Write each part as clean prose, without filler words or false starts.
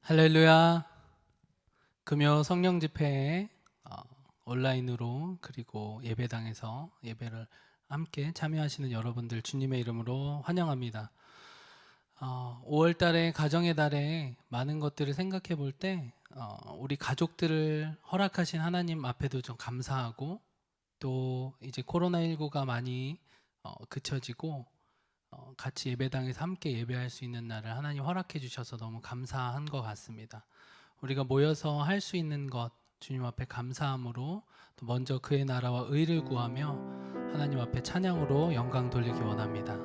할렐루야. 금요 성령 집회에 온라인으로 그리고 예배당에서 예배를 함께 참여하시는 여러분들 주님의 이름으로 환영합니다. 5월 달에 가정의 달에 많은 것들을 생각해 볼 때 우리 가족들을 허락하신 하나님 앞에도 좀 감사하고, 또 이제 코로나19가 많이 그쳐지고 같이 예배당에서 함께 예배할 수 있는 날을 하나님 허락해 주셔서 너무 감사한 것 같습니다. 우리가 모여서 할 수 있는 것 주님 앞에 감사함으로, 또 먼저 그의 나라와 의를 구하며 하나님 앞에 찬양으로 영광 돌리기 원합니다.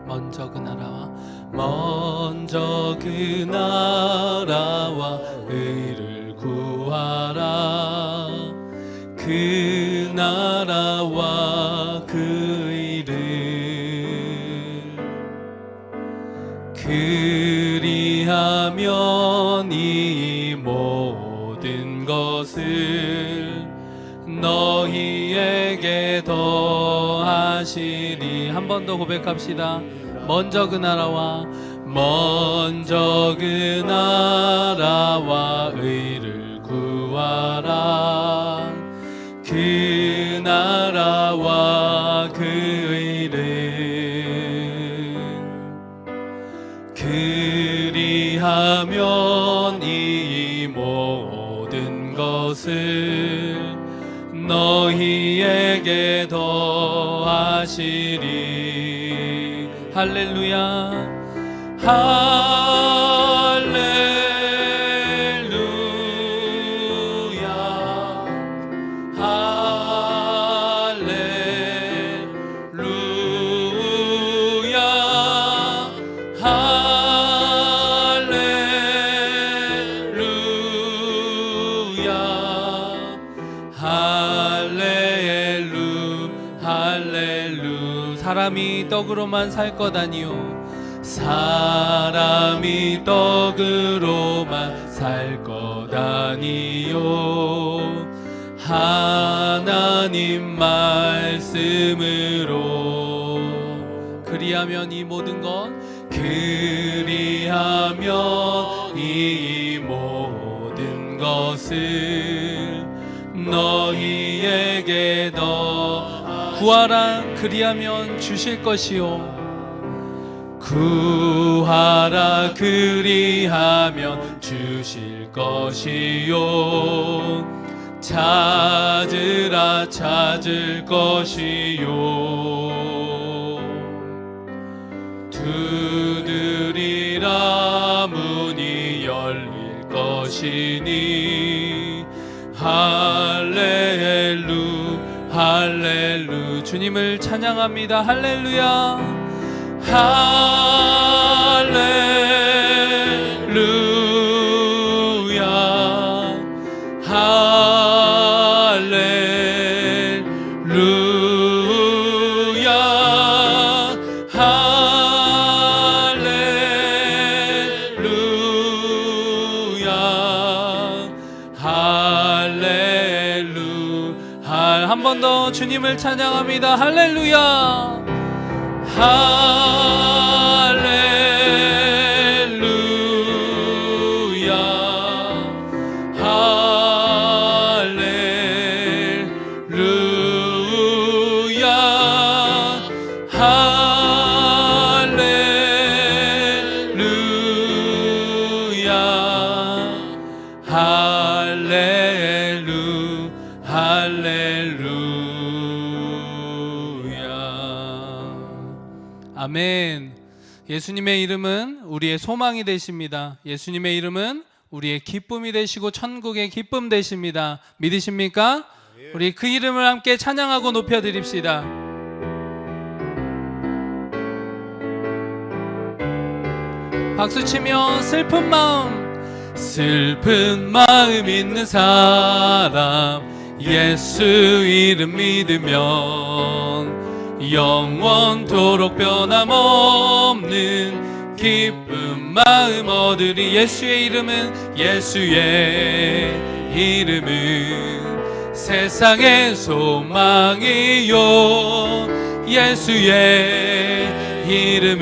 먼저 그 나라와 의를 구하라. 그 나라와 그 의를, 그리하면 이 모든 것을 너희에게 더하시리. 한 번 더 고백합시다. 먼저 그 나라와 의를 구하라. 그 나라와 그 의를, 그리하면 이 모든 것을 너희에게 더하시리. 할렐루야. 할렐루야. 할렐루야. 할렐루야. 할렐루. 사람이 떡으로만 살 것 아니요, 사람이 떡으로만 살 것 아니요, 하나님 말씀으로. 그리하면 이 모든 것, 그리하면 이 모든 것을 너희에게 더 구하라. 그리하면 주실 것이요, 구하라. 그리하면 주실 것이요, 찾으라. 찾을 것이요, 두드리라. 문이 열릴 것이니. 할렐루. 할렐루. 주님을 찬양합니다. 할렐루야. 할렐루야. 할렐루야. 할렐루야. 한 번 더 주님을 찬양합니다. 할렐루야. 할렐루야. 할렐루야. 할렐루야. 할렐루야. 아멘. 예수님의 이름은 우리의 소망이 되십니다. 예수님의 이름은 우리의 기쁨이 되시고 천국의 기쁨 되십니다. 믿으십니까? 우리 그 이름을 함께 찬양하고 높여드립시다. 박수치며 슬픈 마음 있는 사람, 예수 이름 믿으면 영원토록 변함없는 기쁜 마음 얻으리. 예수의 이름은 세상의 소망이요 예수의 이름은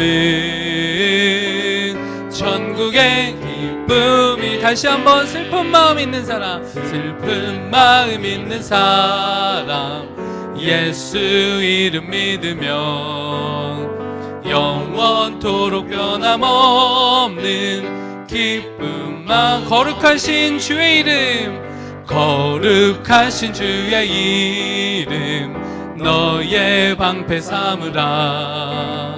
천국의 기쁨이. 다시 한번 슬픈 마음 있는 사람, 슬픈 마음 있는 사람, 예수 이름 믿으면 영원토록 변함없는 기쁨만. 거룩하신 주의 이름, 거룩하신 주의 이름 너의 방패 삼으라.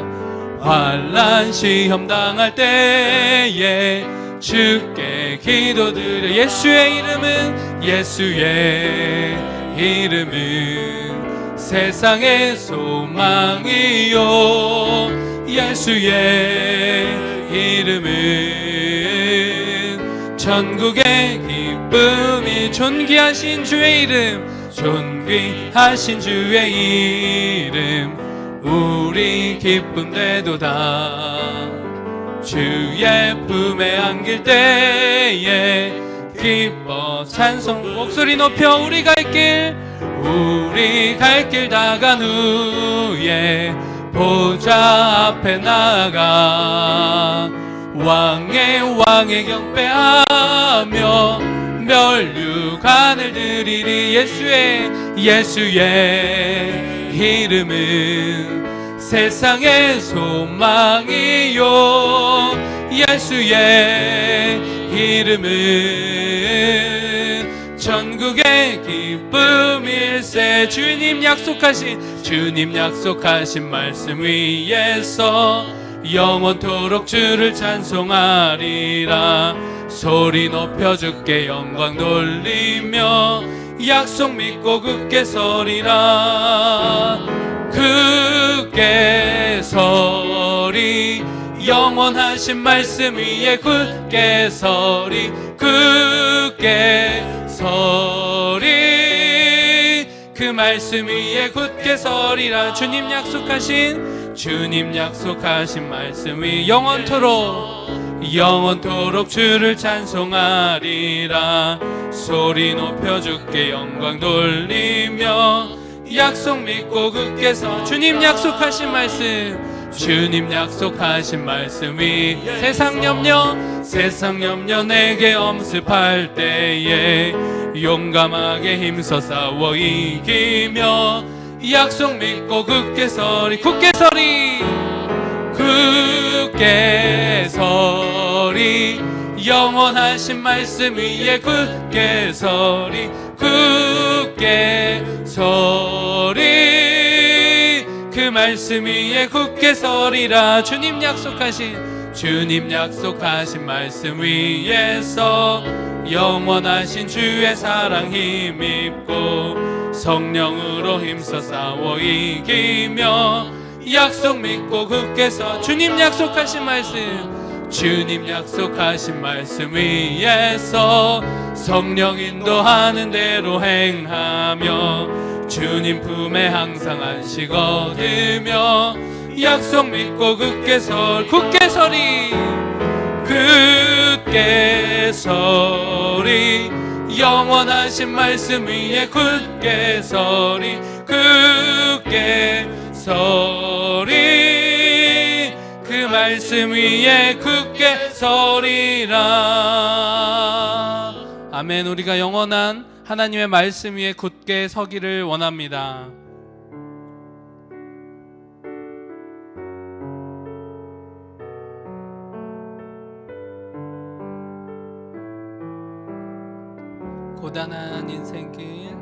환난 시험 당할 때에 주께 기도드려. 예수의 이름은, 예수의 이름은 세상의 소망이요 예수의 이름은 천국의 기쁨이. 존귀하신 주의 이름, 존귀하신 주의 이름 우리 기쁨 되도다. 주의 품에 안길 때에 기뻐 찬송. 목소리 높여. 우리 갈 길 다간 후에 보좌 앞에 나아가 왕의 경배하며 멸류관을 드리리. 예수의 이름은 세상의 소망이요 예수의 이름은 천국의 기쁨일세. 주님 약속하신 말씀 위에서 영원토록 주를 찬송하리라. 소리 높여 주께 영광 돌리며 약속 믿고 굳게 서리라. 굳게 서리. 영원하신 말씀 위에 굳게 서리. 굳게 서리. 그 말씀 위에 굳게 서리라. 주님 약속하신 말씀 위 영원토록 주를 찬송하리라. 소리 높여 주께 영광 돌리며 약속 믿고 굳게 서. 주님 약속하신 말씀 위 세상 염려 내게 엄습할 때에 용감하게 힘써 싸워 이기며 약속 믿고 굳게 서리. 영원하신 말씀 위에 굳게 서리. 그 말씀 위에 굳게 서리라. 주님 약속하신 말씀 위에서 영원하신 주의 사랑 힘입고 성령으로 힘써 싸워 이기며 약속 믿고 굳게 서. 주님 약속하신 말씀 위에서 성령 인도하는 대로 행하며 주님 품에 항상 안식 얻으며 약속 믿고 굳게 서리. 영원하신 말씀 위에 굳게 서리. 그 말씀 위에 굳게 서리라. 아멘. 우리가 영원한 하나님의 말씀 위에 굳게 서기를 원합니다. 고단한 인생길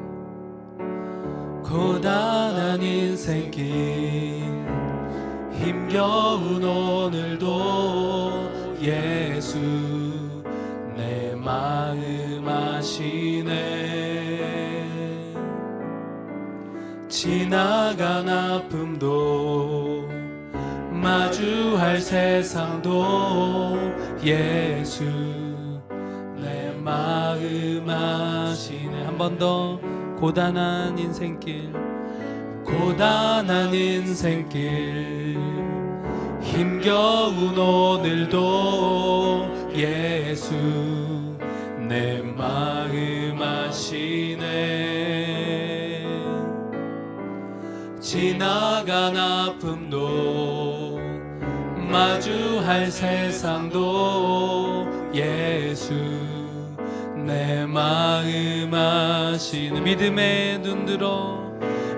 힘겨운 오늘도 예수 내 마음 아시네. 지나간 아픔도 마주할 세상도 예수 내 마음 아시네. 한 번 더. 고단한 인생길 힘겨운 오늘도 예수 내 마음 아시네. 지나간 아픔도 마주할 세상도 예수 내 마음 아시는 믿음의 눈 들어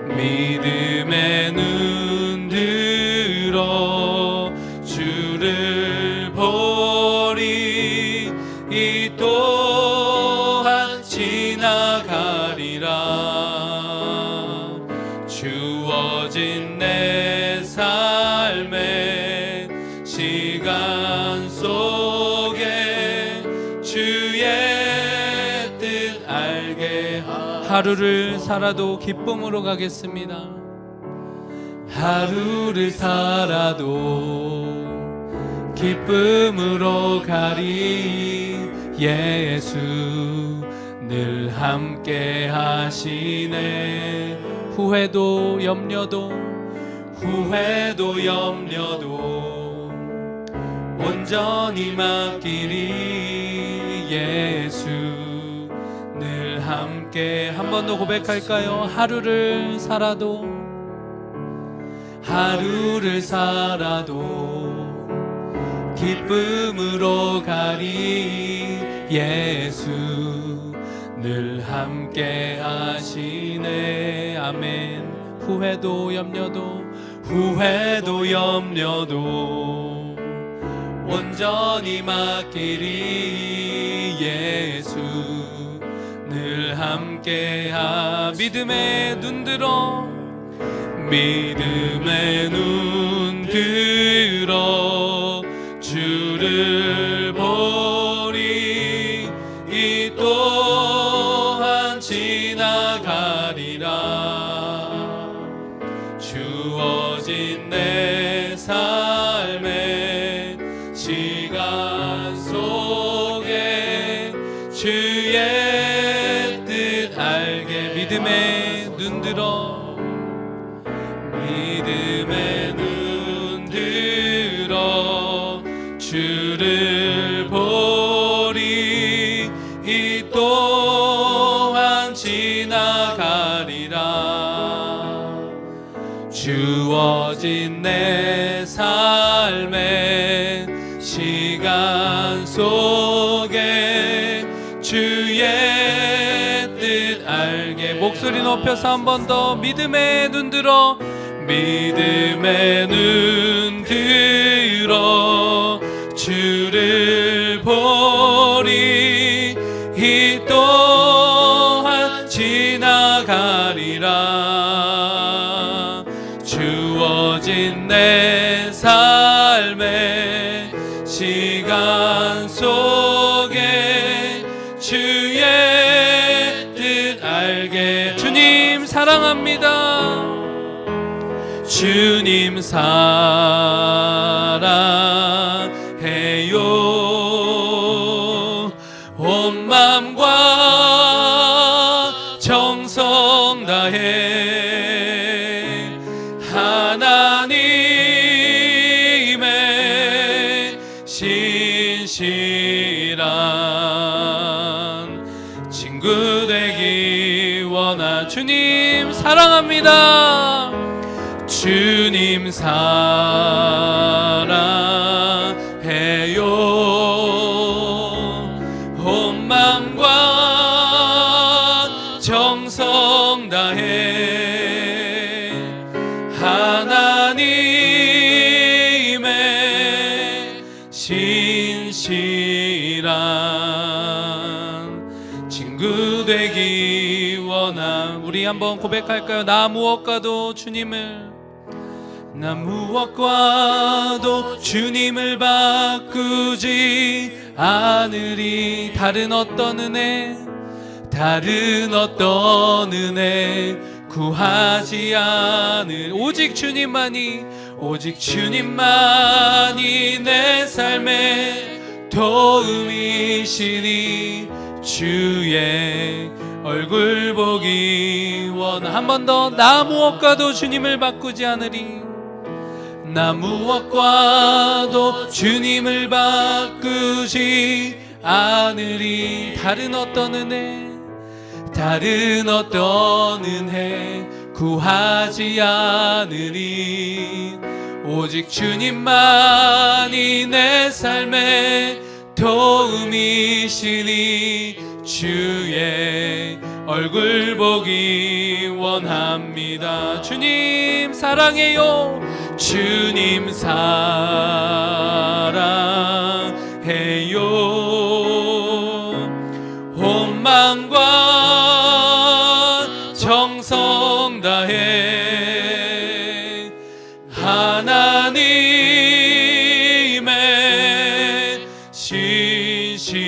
믿음의 눈 들어 주를 보리 이 또한 지나가리라 주어진 내 삶의 시간 속에 주의 뜻 알게 하루를 살아도 기쁨으로 가겠습니다. 하루를 살아도 기쁨으로 가리 예수 늘 함께 하시네 후회도 염려도 온전히 맡기리 예수 늘 함께 한 번 더 고백할까요? 하루를 살아도 기쁨으로 가리 예수 늘 함께 하시네 아멘 후회도 염려도 온전히 맡기리 예수 늘 함께 믿음의 눈 들어 주를 보리 이 또한 지나가리라 주어진 내 삶의 시간 속에 주의 뜻 알게 믿음의 눈 들어 주를 보리 이 또한 지나가리라 주어진 내 삶의 시간 속에 주의 뜻 알게 목소리 높여서 한 번 더 믿음의 눈 들어 주를 보리 이 또한 지나가리라 주어진 내 삶의 시간 속에 주의 뜻 알게 주님 사랑합니다 주님 사랑해요 온 맘과 정성 다해 하나님의 신실한 친구 되기 원하 주님 사랑합니다 주님 사랑해요 온 맘과 정성 다해 하나님의 신실한 친구 되기 원함 우리 한번 고백할까요? 나 무엇과도 주님을 바꾸지 않으리 다른 어떤 은혜 구하지 않을 오직 주님만이 내 삶의 도움이시니 주의 얼굴 보기 원하 한 번 더 나 무엇과도 주님을 바꾸지 않으리 나 무엇과도 주님을 바꾸지 않으리 다른 어떤 은혜 구하지 않으니 오직 주님만이 내 삶의 도움이시니 주의 얼굴 보기 원합니다. 주님 사랑해요. 주님 사랑해요. 온 마음과 정성 다해 하나님의 신실한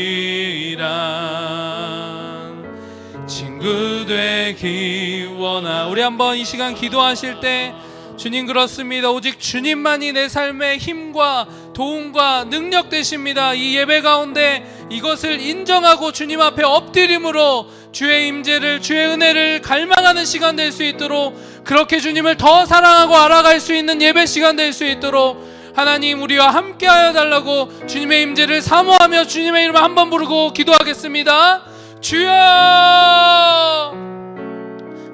친구 되기 원하. 우리 한번 이 시간 기도하실 때 주님 그렇습니다. 오직 주님만이 내 삶의 힘과 도움과 능력 되십니다. 이 예배 가운데 이것을 인정하고 주님 앞에 엎드림으로 주의 임재를, 주의 은혜를 갈망하는 시간 될 수 있도록, 그렇게 주님을 더 사랑하고 알아갈 수 있는 예배 시간 될 수 있도록 하나님 우리와 함께하여 달라고 주님의 임재를 사모하며 주님의 이름을 한번 부르고 기도하겠습니다. 주여!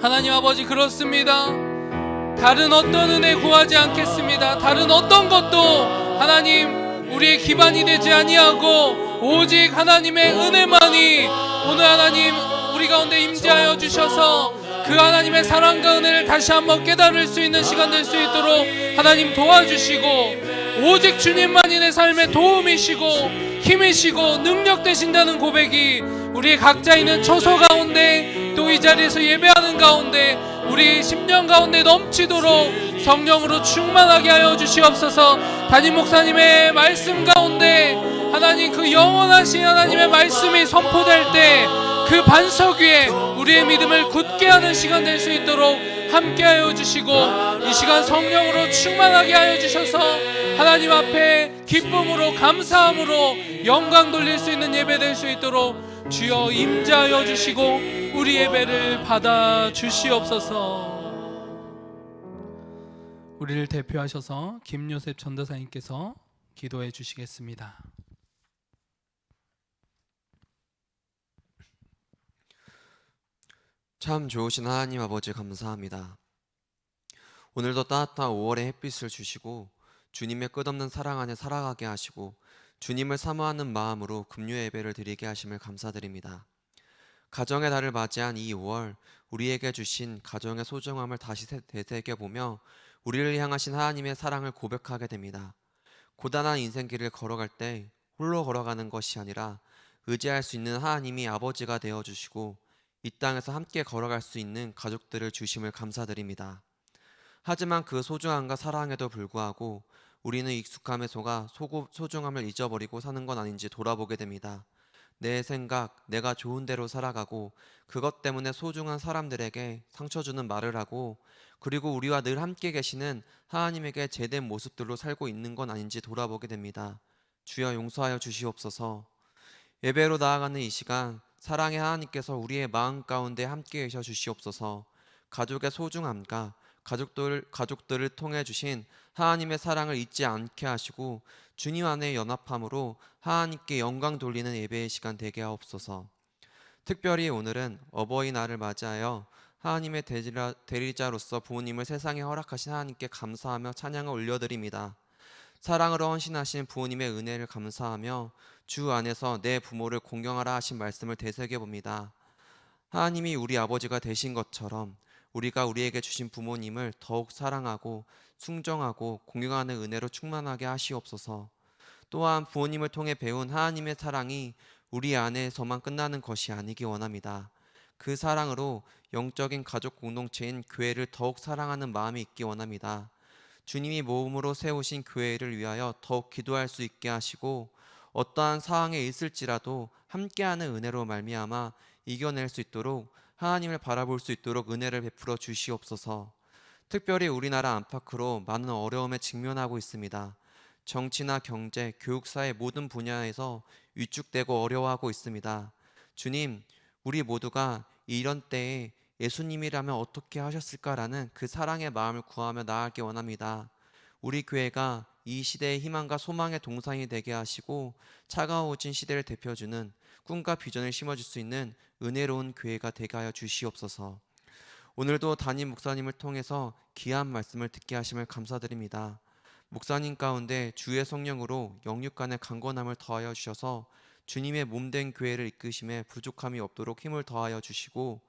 하나님 아버지 그렇습니다. 다른 어떤 은혜 구하지 않겠습니다. 다른 어떤 것도 하나님 우리의 기반이 되지 아니하고 오직 하나님의 은혜만이 오늘 하나님 우리 가운데 임재하여 주셔서 그 하나님의 사랑과 은혜를 다시 한번 깨달을 수 있는 시간 될 수 있도록 하나님 도와주시고, 오직 주님만이 내 삶의 도움이시고 힘이시고 능력 되신다는 고백이 우리 각자 있는 처소 가운데 또 이 자리에서 예배하는 가운데 우리 심령 가운데 넘치도록 성령으로 충만하게 하여 주시옵소서. 담임 목사님의 말씀 가운데 하나님 그 영원하신 하나님의 말씀이 선포될 때 그 반석 위에 우리의 믿음을 굳게 하는 시간 될 수 있도록 함께하여 주시고, 이 시간 성령으로 충만하게 하여 주셔서 하나님 앞에 기쁨으로 감사함으로 영광 돌릴 수 있는 예배 될 수 있도록 주여 임재하여 주시고 우리 예배를 받아 주시옵소서. 우리를 대표하셔서 김요셉 전도사님께서 기도해 주시겠습니다. 참 좋으신 하나님 아버지 감사합니다. 오늘도 따뜻한 5월의 햇빛을 주시고 주님의 끝없는 사랑 안에 살아가게 하시고 주님을 사모하는 마음으로 금요 예배를 드리게 하심을 감사드립니다. 가정의 달을 맞이한 이 5월, 우리에게 주신 가정의 소중함을 다시 되새겨보며 우리를 향하신 하나님의 사랑을 고백하게 됩니다. 고단한 인생길을 걸어갈 때 홀로 걸어가는 것이 아니라 의지할 수 있는 하나님이 아버지가 되어주시고 이 땅에서 함께 걸어갈 수 있는 가족들을 주심을 감사드립니다. 하지만 그 소중함과 사랑에도 불구하고 우리는 익숙함에 속아 소중함을 잊어버리고 사는 건 아닌지 돌아보게 됩니다. 내 생각, 내가 좋은 대로 살아가고 그것 때문에 소중한 사람들에게 상처 주는 말을 하고, 그리고 우리와 늘 함께 계시는 하나님에게 제된 모습들로 살고 있는 건 아닌지 돌아보게 됩니다. 주여 용서하여 주시옵소서. 예배로 나아가는 이 시간, 사랑의 하나님께서 우리의 마음 가운데 함께 계셔 주시옵소서. 가족의 소중함과 가족들을 통해 주신 하나님의 사랑을 잊지 않게 하시고 주님 안의 연합함으로 하나님께 영광 돌리는 예배의 시간 되게 하옵소서. 특별히 오늘은 어버이날을 맞이하여 하나님의 대리자로서 부모님을 세상에 허락하신 하나님께 감사하며 찬양을 올려드립니다. 사랑으로 헌신하신 부모님의 은혜를 감사하며 주 안에서 내 부모를 공경하라 하신 말씀을 되새겨봅니다. 하나님이 우리 아버지가 되신 것처럼 우리가 우리에게 주신 부모님을 더욱 사랑하고 순종하고 공경하는 은혜로 충만하게 하시옵소서. 또한 부모님을 통해 배운 하나님의 사랑이 우리 안에서만 끝나는 것이 아니기 원합니다. 그 사랑으로 영적인 가족 공동체인 교회를 더욱 사랑하는 마음이 있기 원합니다. 주님이 모음으로 세우신 교회를 위하여 더욱 기도할 수 있게 하시고 어떠한 상황에 있을지라도 함께하는 은혜로 말미암아 이겨낼 수 있도록, 하나님을 바라볼 수 있도록 은혜를 베풀어 주시옵소서. 특별히 우리나라 안팎으로 많은 어려움에 직면하고 있습니다. 정치나 경제, 교육, 사회 모든 분야에서 위축되고 어려워하고 있습니다. 주님, 우리 모두가 이런 때에 예수님이라면 어떻게 하셨을까라는 그 사랑의 마음을 구하며 나아가기 원합니다. 우리 교회가 이 시대의 희망과 소망의 동산이 되게 하시고 차가워진 시대를 대표주는 꿈과 비전을 심어줄 수 있는 은혜로운 교회가 되게 하여 주시옵소서. 오늘도 담임 목사님을 통해서 귀한 말씀을 듣게 하심을 감사드립니다. 목사님 가운데 주의 성령으로 영육 간의 강건함을 더하여 주셔서 주님의 몸된 교회를 이끄심에 부족함이 없도록 힘을 더하여 주시고,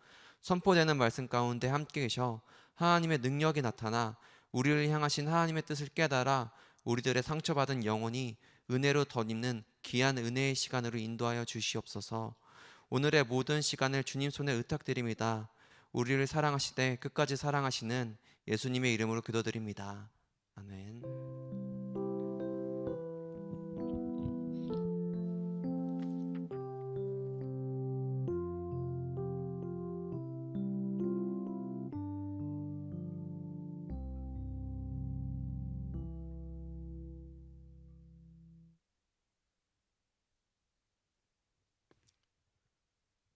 선포되는 말씀 가운데 함께 계셔 하나님의 능력이 나타나 우리를 향하신 하나님의 뜻을 깨달아 우리들의 상처받은 영혼이 은혜로 덧입는 귀한 은혜의 시간으로 인도하여 주시옵소서. 오늘의 모든 시간을 주님 손에 의탁드립니다. 우리를 사랑하시되 끝까지 사랑하시는 예수님의 이름으로 기도드립니다. 아멘.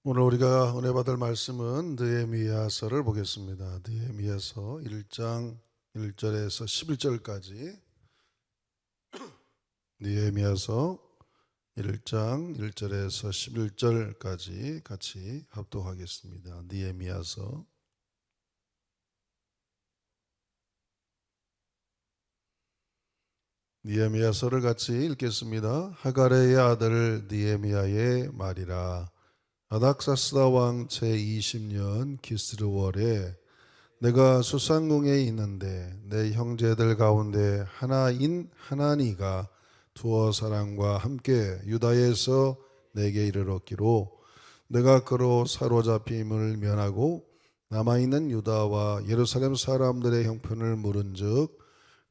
오늘 우리가 은혜 받을 말씀은 느헤미야서를 보겠습니다. 느헤미야서 1장 1절에서 11절까지, 느헤미야서 1장 1절에서 11절까지 같이 합독하겠습니다. 느헤미야서 느헤미야서를 같이 읽겠습니다. 하가레의 아들 느헤미야의 말이라. 아닥사스다 왕 제20년 기스르월에 내가 수상궁에 있는데 내 형제들 가운데 하나인 하나니가 두어 사람과 함께 유다에서 내게 이르렀기로 내가 그로 사로잡힘을 면하고 남아있는 유다와 예루살렘 사람들의 형편을 물은즉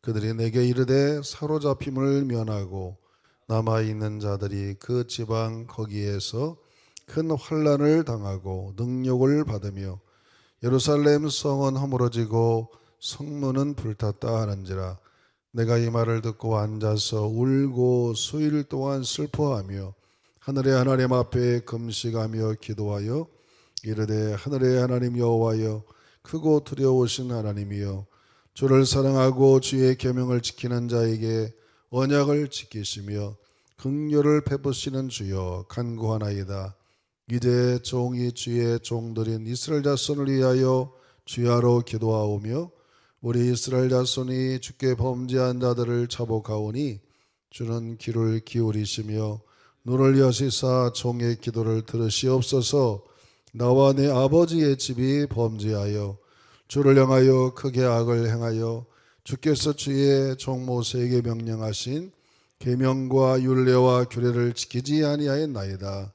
그들이 내게 이르되 사로잡힘을 면하고 남아있는 자들이 그 지방 거기에서 큰 환난을 당하고 능욕을 받으며 예루살렘 성은 허물어지고 성문은 불탔다 하는지라. 내가 이 말을 듣고 앉아서 울고 수일 동안 슬퍼하며 하늘의 하나님 앞에 금식하며 기도하여 이르되 하늘의 하나님 여호와여, 크고 두려우신 하나님이여, 주를 사랑하고 주의 계명을 지키는 자에게 언약을 지키시며 긍휼을 베푸시는 주여 간구하나이다. 이제 종이 주의 종들인 이스라엘 자손을 위하여 주야로 기도하오며 우리 이스라엘 자손이 주께 범죄한 자들을 자복하오니 주는 귀를 기울이시며 눈을 여시사 종의 기도를 들으시옵소서. 나와 내 아버지의 집이 범죄하여 주를 향하여 크게 악을 행하여 주께서 주의 종 모세에게 명령하신 계명과 율례와 규례를 지키지 아니하였나이다.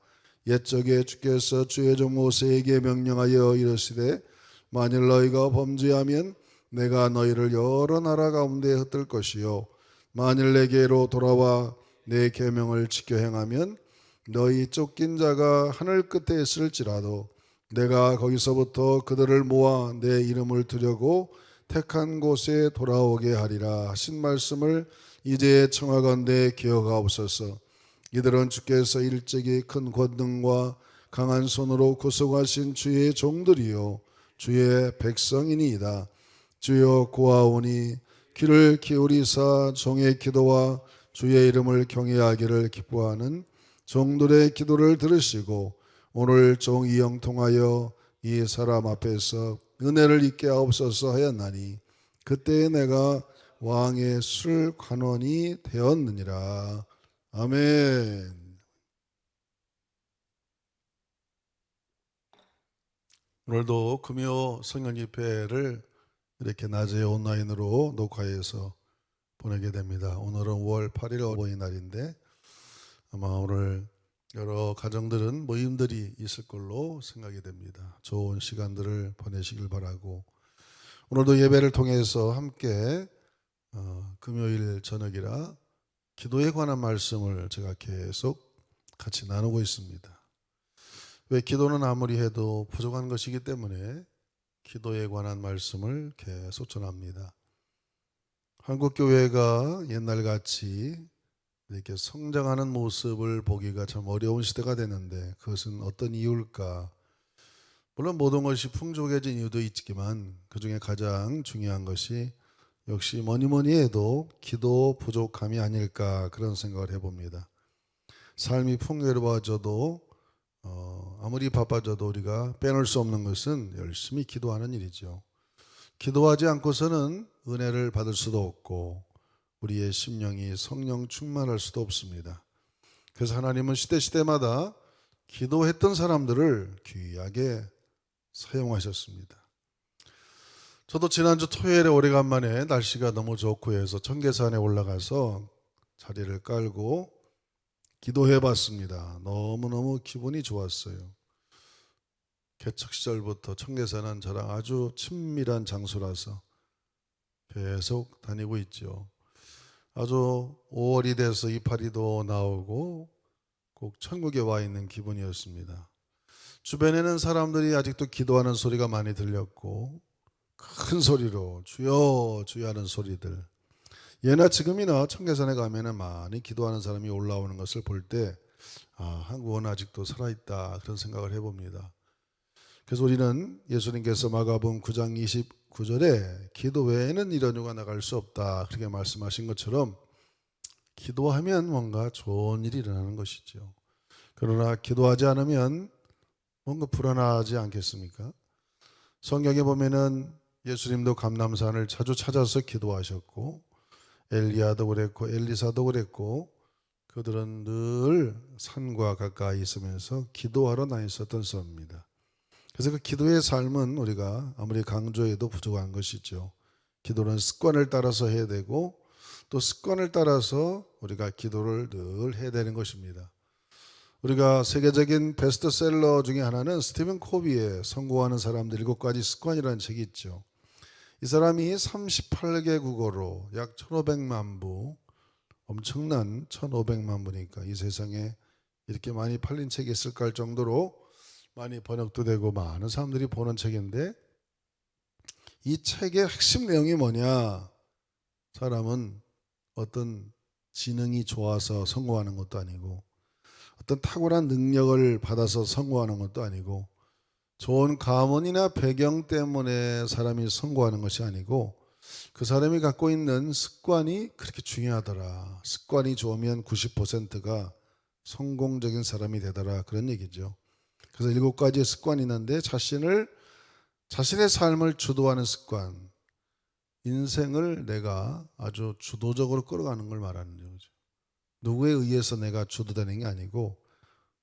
옛적에 주께서 주의 종 모세에게 명령하여 이르시되 만일 너희가 범죄하면 내가 너희를 여러 나라 가운데 흩을 것이요 만일 내게로 돌아와 내 계명을 지켜 행하면 너희 쫓긴 자가 하늘 끝에 있을지라도 내가 거기서부터 그들을 모아 내 이름을 두려고 택한 곳에 돌아오게 하리라 하신 말씀을 이제 청하건대 기억하옵소서. 이들은 주께서 일찍이 큰 권능과 강한 손으로 구속하신 주의 종들이요 주의 백성이니이다. 주여 구하오니 귀를 기울이사 종의 기도와 주의 이름을 경외하기를 기뻐하는 종들의 기도를 들으시고 오늘 종이 영통하여 이 사람 앞에서 은혜를 입게 하옵소서 하였나니 그때에 내가 왕의 술 관원이 되었느니라. 아멘. 오늘도 금요 성령 집회를 이렇게 낮에 온라인으로 녹화해서 보내게 됩니다. 오늘은 5월 8일 어버이날인데 아마 오늘 여러 가정들은 모임들이 있을 걸로 생각이 됩니다. 좋은 시간들을 보내시길 바라고, 오늘도 예배를 통해서 함께 금요일 저녁이라 기도에 관한 말씀을 제가 계속 같이 나누고 있습니다. 왜 기도는 아무리 해도 부족한 것이기 때문에 기도에 관한 말씀을 계속 전합니다. 한국 교회가 옛날같이 이렇게 성장하는 모습을 보기가 참 어려운 시대가 됐는데 그것은 어떤 이유일까? 물론 모든 것이 풍족해진 이유도 있지만 그 중에 가장 중요한 것이 역시 뭐니 해도 기도 부족함이 아닐까 그런 생각을 해봅니다. 삶이 풍요로워져도 아무리 바빠져도 우리가 빼놓을 수 없는 것은 열심히 기도하는 일이죠. 기도하지 않고서는 은혜를 받을 수도 없고 우리의 심령이 성령 충만할 수도 없습니다. 그래서 하나님은 시대마다 기도했던 사람들을 귀하게 사용하셨습니다. 저도 지난주 토요일에 오래간만에 날씨가 너무 좋고 해서 청계산에 올라가서 자리를 깔고 기도해 봤습니다. 너무너무 기분이 좋았어요. 개척 시절부터 청계산은 저랑 아주 친밀한 장소라서 계속 다니고 있죠. 아주 5월이 돼서 이파리도 나오고 꼭 천국에 와 있는 기분이었습니다. 주변에는 사람들이 아직도 기도하는 소리가 많이 들렸고 큰 소리로 주여 주여 하는 소리들, 예나 지금이나 청계산에 가면은 많이 기도하는 사람이 올라오는 것을 볼 때 한국은 아직도 살아있다 그런 생각을 해봅니다. 그래서 우리는 예수님께서 마가복음 9장 29절에 기도 외에는 이런 유가 나갈 수 없다 그렇게 말씀하신 것처럼 기도하면 뭔가 좋은 일이 일어나는 것이죠. 그러나 기도하지 않으면 뭔가 불안하지 않겠습니까? 성경에 보면은 예수님도 감람산을 자주 찾아서 기도하셨고 엘리야도 그랬고 엘리사도 그랬고 그들은 늘 산과 가까이 있으면서 기도하러 다녔었던 사람입니다. 그래서 그 기도의 삶은 우리가 아무리 강조해도 부족한 것이죠. 기도는 습관을 따라서 해야 되고 또 습관을 따라서 우리가 기도를 늘 해야 되는 것입니다. 우리가 세계적인 베스트셀러 중에 하나는 스티븐 코비의 성공하는 사람들 7가지 습관이라는 책이 있죠. 이 사람이 38개 국어로 약 1500만 부, 엄청난 1500만 부니까 이 세상에 이렇게 많이 팔린 책이 있을까 할 정도로 많이 번역도 되고 많은 사람들이 보는 책인데 이 책의 핵심 내용이 뭐냐? 사람은 어떤 지능이 좋아서 성공하는 것도 아니고 어떤 탁월한 능력을 받아서 성공하는 것도 아니고 좋은 가문이나 배경 때문에 사람이 성공하는 것이 아니고 그 사람이 갖고 있는 습관이 그렇게 중요하더라. 습관이 좋으면 90%가 성공적인 사람이 되더라. 그런 얘기죠. 그래서 7가지의 습관이 있는데 자신의 삶을 주도하는 습관, 인생을 내가 아주 주도적으로 끌어가는 걸 말하는 거죠. 누구에 의해서 내가 주도되는 게 아니고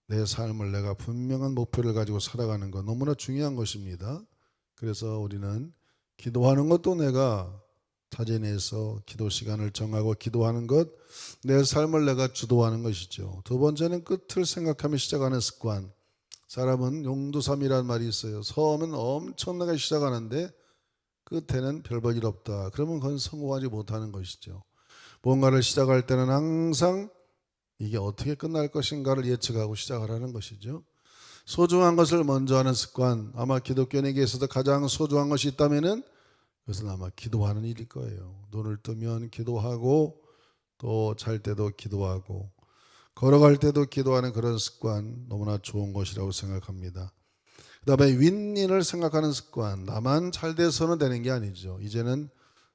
내 삶을 내가 분명한 목표를 가지고 살아가는 것 너무나 중요한 것입니다. 그래서 우리는 기도하는 것도 내가 자진해서 기도 시간을 정하고 기도하는 것, 내 삶을 내가 주도하는 것이죠. 두 번째는 끝을 생각하며 시작하는 습관. 사람은 용두삼이라는 말이 있어요. 처음은 엄청나게 시작하는데 끝에는 별 볼 일 없다. 그러면 그건 성공하지 못하는 것이죠. 뭔가를 시작할 때는 항상 이게 어떻게 끝날 것인가를 예측하고 시작을 하는 것이죠. 소중한 것을 먼저 하는 습관, 아마 기독교인에게서도 가장 소중한 것이 있다면은 그것은 아마 기도하는 일일 거예요. 눈을 뜨면 기도하고 또 잘 때도 기도하고 걸어갈 때도 기도하는 그런 습관 너무나 좋은 것이라고 생각합니다. 그 다음에 윈윈을 생각하는 습관, 나만 잘 돼서는 되는 게 아니죠. 이제는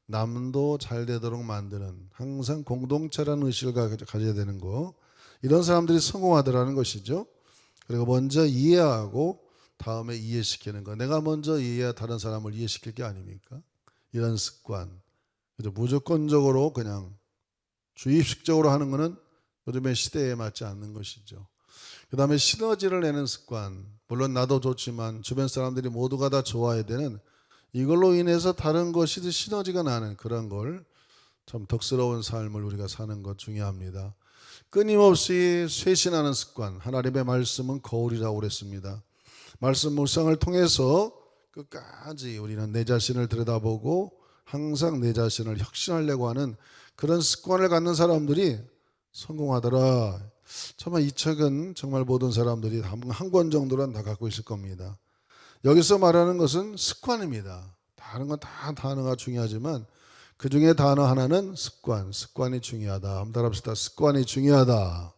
남도 잘 되도록 만드는 항상 공동체라는 의식을 가져야 되는 거, 이런 사람들이 성공하더라는 것이죠. 그리고 먼저 이해하고 다음에 이해시키는 거, 내가 먼저 이해해야 다른 사람을 이해시킬 게 아닙니까? 이런 습관, 무조건적으로 그냥 주입식적으로 하는 것은 요즘의 시대에 맞지 않는 것이죠. 그 다음에 시너지를 내는 습관, 물론 나도 좋지만 주변 사람들이 모두가 다 좋아야 되는, 이걸로 인해서 다른 것이 시너지가 나는 그런 걸, 참 덕스러운 삶을 우리가 사는 것 중요합니다. 끊임없이 쇄신하는 습관, 하나님의 말씀은 거울이라고 그랬습니다. 말씀 묵상을 통해서 끝까지 우리는 내 자신을 들여다보고 항상 내 자신을 혁신하려고 하는 그런 습관을 갖는 사람들이 성공하더라. 정말 이 책은 정말 모든 사람들이 한 권 정도는 다 갖고 있을 겁니다. 여기서 말하는 것은 습관입니다. 다른 건 다 단어가 중요하지만 그 중에 단어 하나는 습관, 습관이 중요하다. 한번 따라합시다. 습관이 중요하다.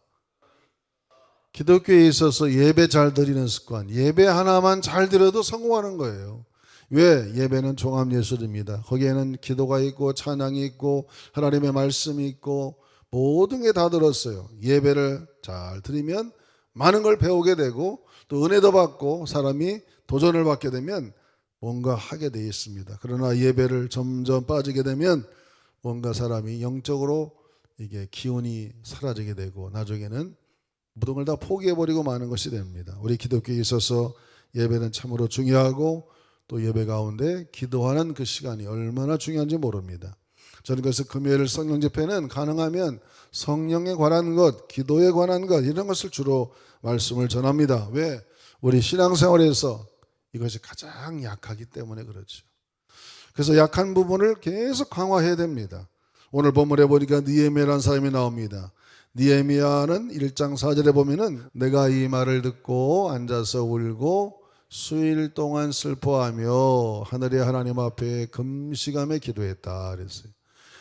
기독교에 있어서 예배 잘 드리는 습관, 예배 하나만 잘 드려도 성공하는 거예요. 왜? 예배는 종합예술입니다. 거기에는 기도가 있고 찬양이 있고 하나님의 말씀이 있고 모든 게 다 들었어요. 예배를 잘 드리면 많은 걸 배우게 되고 또 은혜도 받고 사람이 도전을 받게 되면 뭔가 하게 돼 있습니다. 그러나 예배를 점점 빠지게 되면 뭔가 사람이 영적으로 이게 기운이 사라지게 되고 나중에는 모든 걸 다 포기해버리고 마는 것이 됩니다. 우리 기독교에 있어서 예배는 참으로 중요하고 또 예배 가운데 기도하는 그 시간이 얼마나 중요한지 모릅니다. 저는 그래서 금요일 성령 집회는 가능하면 성령에 관한 것, 기도에 관한 것 이런 것을 주로 말씀을 전합니다. 왜? 우리 신앙생활에서 이것이 가장 약하기 때문에 그렇죠. 그래서 약한 부분을 계속 강화해야 됩니다. 오늘 본문에 보니까 느헤미야라는 사람이 나옵니다. 느헤미야는 1장 4절에 보면은 내가 이 말을 듣고 앉아서 울고 수일 동안 슬퍼하며 하늘의 하나님 앞에 금식하며 기도했다 그랬어요.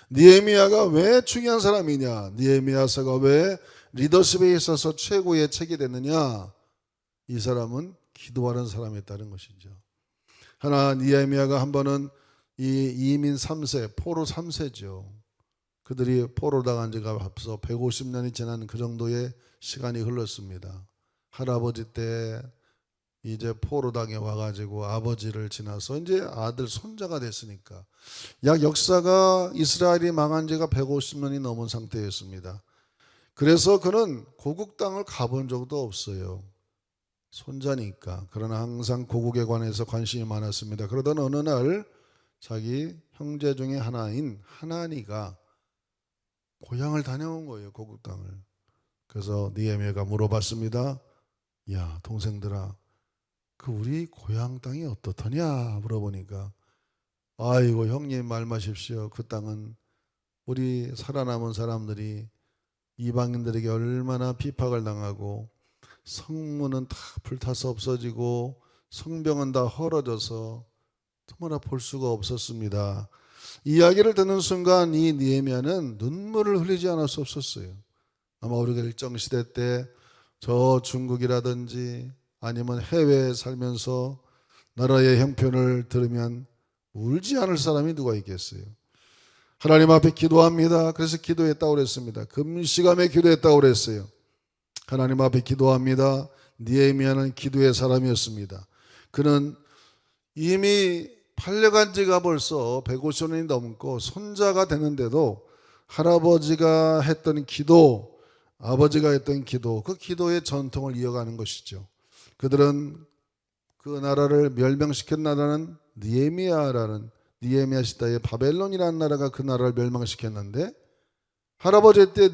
느헤미야가 왜 중요한 사람이냐? 느헤미야서가 왜 리더십에 있어서 최고의 책이 됐느냐? 이 사람은 기도하는 사람이었다는 것이죠. 하나 느헤미야가 한 번은 이 이민 3세, 포로 3세죠. 그들이 포로 당한 지가 앞서 150년이 지난 그 정도의 시간이 흘렀습니다. 할아버지 때 이제 포로 당해 와가지고 아버지를 지나서 이제 아들 손자가 됐으니까 약 역사가 이스라엘이 망한 지가 150년이 넘은 상태였습니다. 그래서 그는 고국 땅을 가본 적도 없어요. 손자니까. 그러나 항상 고국에 관해서 관심이 많았습니다. 그러던 어느 날 자기 형제 중에 하나인 하나니가 고향을 다녀온 거예요. 고국 땅을. 그래서 느헤미야가 물어봤습니다. 야 동생들아 그 우리 고향 땅이 어떻더냐 물어보니까 아이고 형님 말 마십시오. 그 땅은 우리 살아남은 사람들이 이방인들에게 얼마나 비박을 당하고 성문은 다 불타서 없어지고 성벽은 다 헐어져서 너무나 볼 수가 없었습니다. 이야기를 듣는 순간 이 느헤미야는 눈물을 흘리지 않을 수 없었어요. 아마 우리가 일정시대 때 저 중국이라든지 아니면 해외에 살면서 나라의 형편을 들으면 울지 않을 사람이 누가 있겠어요. 하나님 앞에 기도합니다. 그래서 기도했다고 그랬습니다. 금식하며 기도했다고 그랬어요. 하나님 앞에 기도합니다. 느헤미야는 기도의 사람이었습니다. 그는 이미 팔려간 지가 벌써 150년이 넘고 손자가 되는데도 할아버지가 했던 기도, 아버지가 했던 기도, 그 기도의 전통을 이어가는 것이죠. 그들은 그 나라를 멸망시킨 나라는 느헤미야 시대의 바벨론이라는 나라가 그 나라를 멸망시켰는데 할아버지 때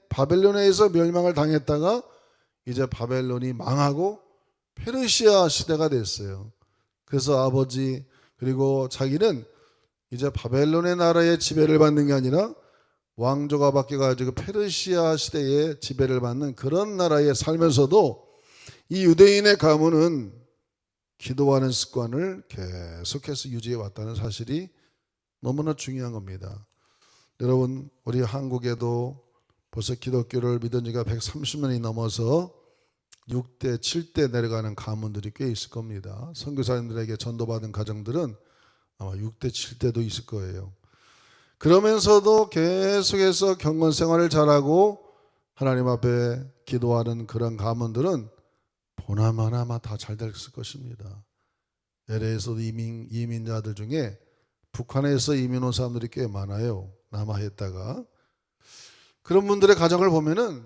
바벨론에서 멸망을 당했다가 이제 바벨론이 망하고 페르시아 시대가 됐어요. 그래서 아버지 그리고 자기는 이제 바벨론의 나라의 지배를 받는 게 아니라 왕조가 바뀌어가지고 페르시아 시대의 지배를 받는 그런 나라에 살면서도 이 유대인의 가문은 기도하는 습관을 계속해서 유지해 왔다는 사실이 너무나 중요한 겁니다. 여러분 우리 한국에도 벌써 기독교를 믿은 지가 130년이 넘어서 6대, 7대 내려가는 가문들이 꽤 있을 겁니다. 선교사님들에게 전도받은 가정들은 아마 6대, 7대도 있을 거예요. 그러면서도 계속해서 경건 생활을 잘하고 하나님 앞에 기도하는 그런 가문들은 보나마나 다 잘 됐을 것입니다. LA에서도 이민자들 중에 북한에서 이민 온 사람들이 꽤 많아요. 남아있다가. 그런 분들의 가정을 보면은